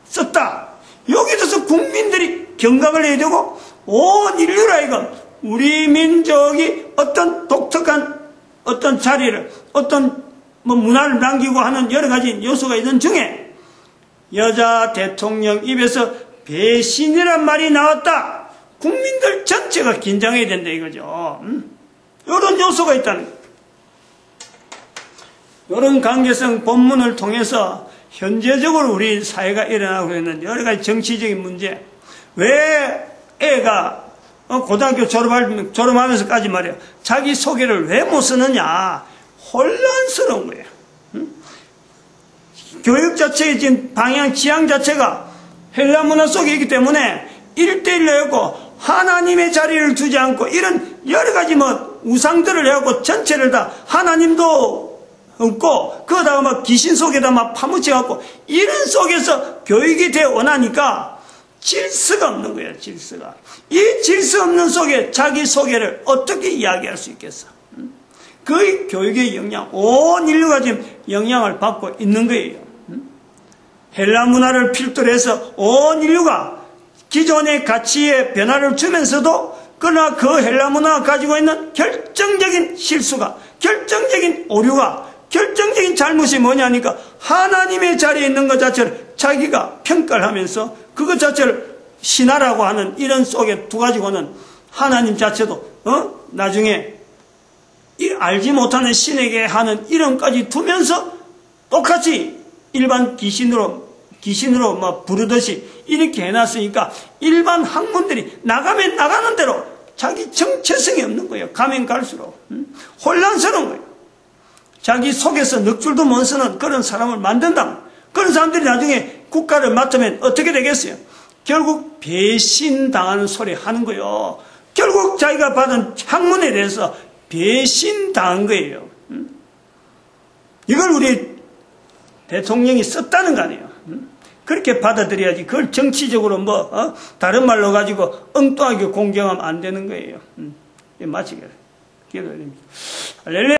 Speaker 1: 썼다. 여기에 대해서 국민들이 경각을 해야 되고, 온 인류라 이건 우리 민족이 어떤 독특한 어떤 자리를, 어떤 문화를 남기고 하는 여러 가지 요소가 있는 중에 여자 대통령 입에서 배신이란 말이 나왔다. 국민들 전체가 긴장해야 된다 이거죠. 이런 요소가 있다는 거예요. 이런 관계성 본문을 통해서 현재적으로 우리 사회가 일어나고 있는 여러 가지 정치적인 문제, 왜 애가 고등학교 졸업하면서까지 말이야 자기 소개를 왜 못 쓰느냐, 혼란스러운 거예요. 교육 자체의 지금 방향, 지향 자체가 헬라 문화 속에 있기 때문에 1대1로 해갖고 하나님의 자리를 두지 않고 이런 여러 가지 우상들을 해갖고 전체를 다 하나님도 없고 그거다가 막 귀신 속에다 막 파묻혀갖고 이런 속에서 교육이 되어 원하니까 질서가 없는 거예요. 질서가. 이 질서 없는 속에 자기 소개를 어떻게 이야기할 수 있겠어? 그 교육의 영향, 온 인류가 지금 영향을 받고 있는 거예요. 헬라 문화를 필두로 해서 온 인류가 기존의 가치에 변화를 주면서도, 그러나 그 헬라 문화가 가지고 있는 결정적인 실수가, 결정적인 오류가, 결정적인 잘못이 뭐냐니까 하나님의 자리에 있는 것 자체를 자기가 평가를 하면서 그것 자체를 신화라고 하는 이런 속에 두가지고는 하나님 자체도 나중에 이 알지 못하는 신에게 하는 이름까지 두면서 똑같이 일반 귀신으로 막 부르듯이 이렇게 해놨으니까 일반 학문들이 나가면 나가는 대로 자기 정체성이 없는 거예요. 가면 갈수록 혼란스러운 거예요. 자기 속에서 넋줄도 못 쓰는 그런 사람을 만든다. 그런 사람들이 나중에 국가를 맡으면 어떻게 되겠어요? 결국 배신당하는 소리 하는 거예요. 결국 자기가 받은 학문에 대해서 배신당한 거예요. 이걸 우리 대통령이 썼다는 거 아니에요. 그렇게 받아들여야지. 그걸 정치적으로 다른 말로 가지고 엉뚱하게 공경하면 안 되는 거예요. 마치게 기도드립니다. 할렐루야.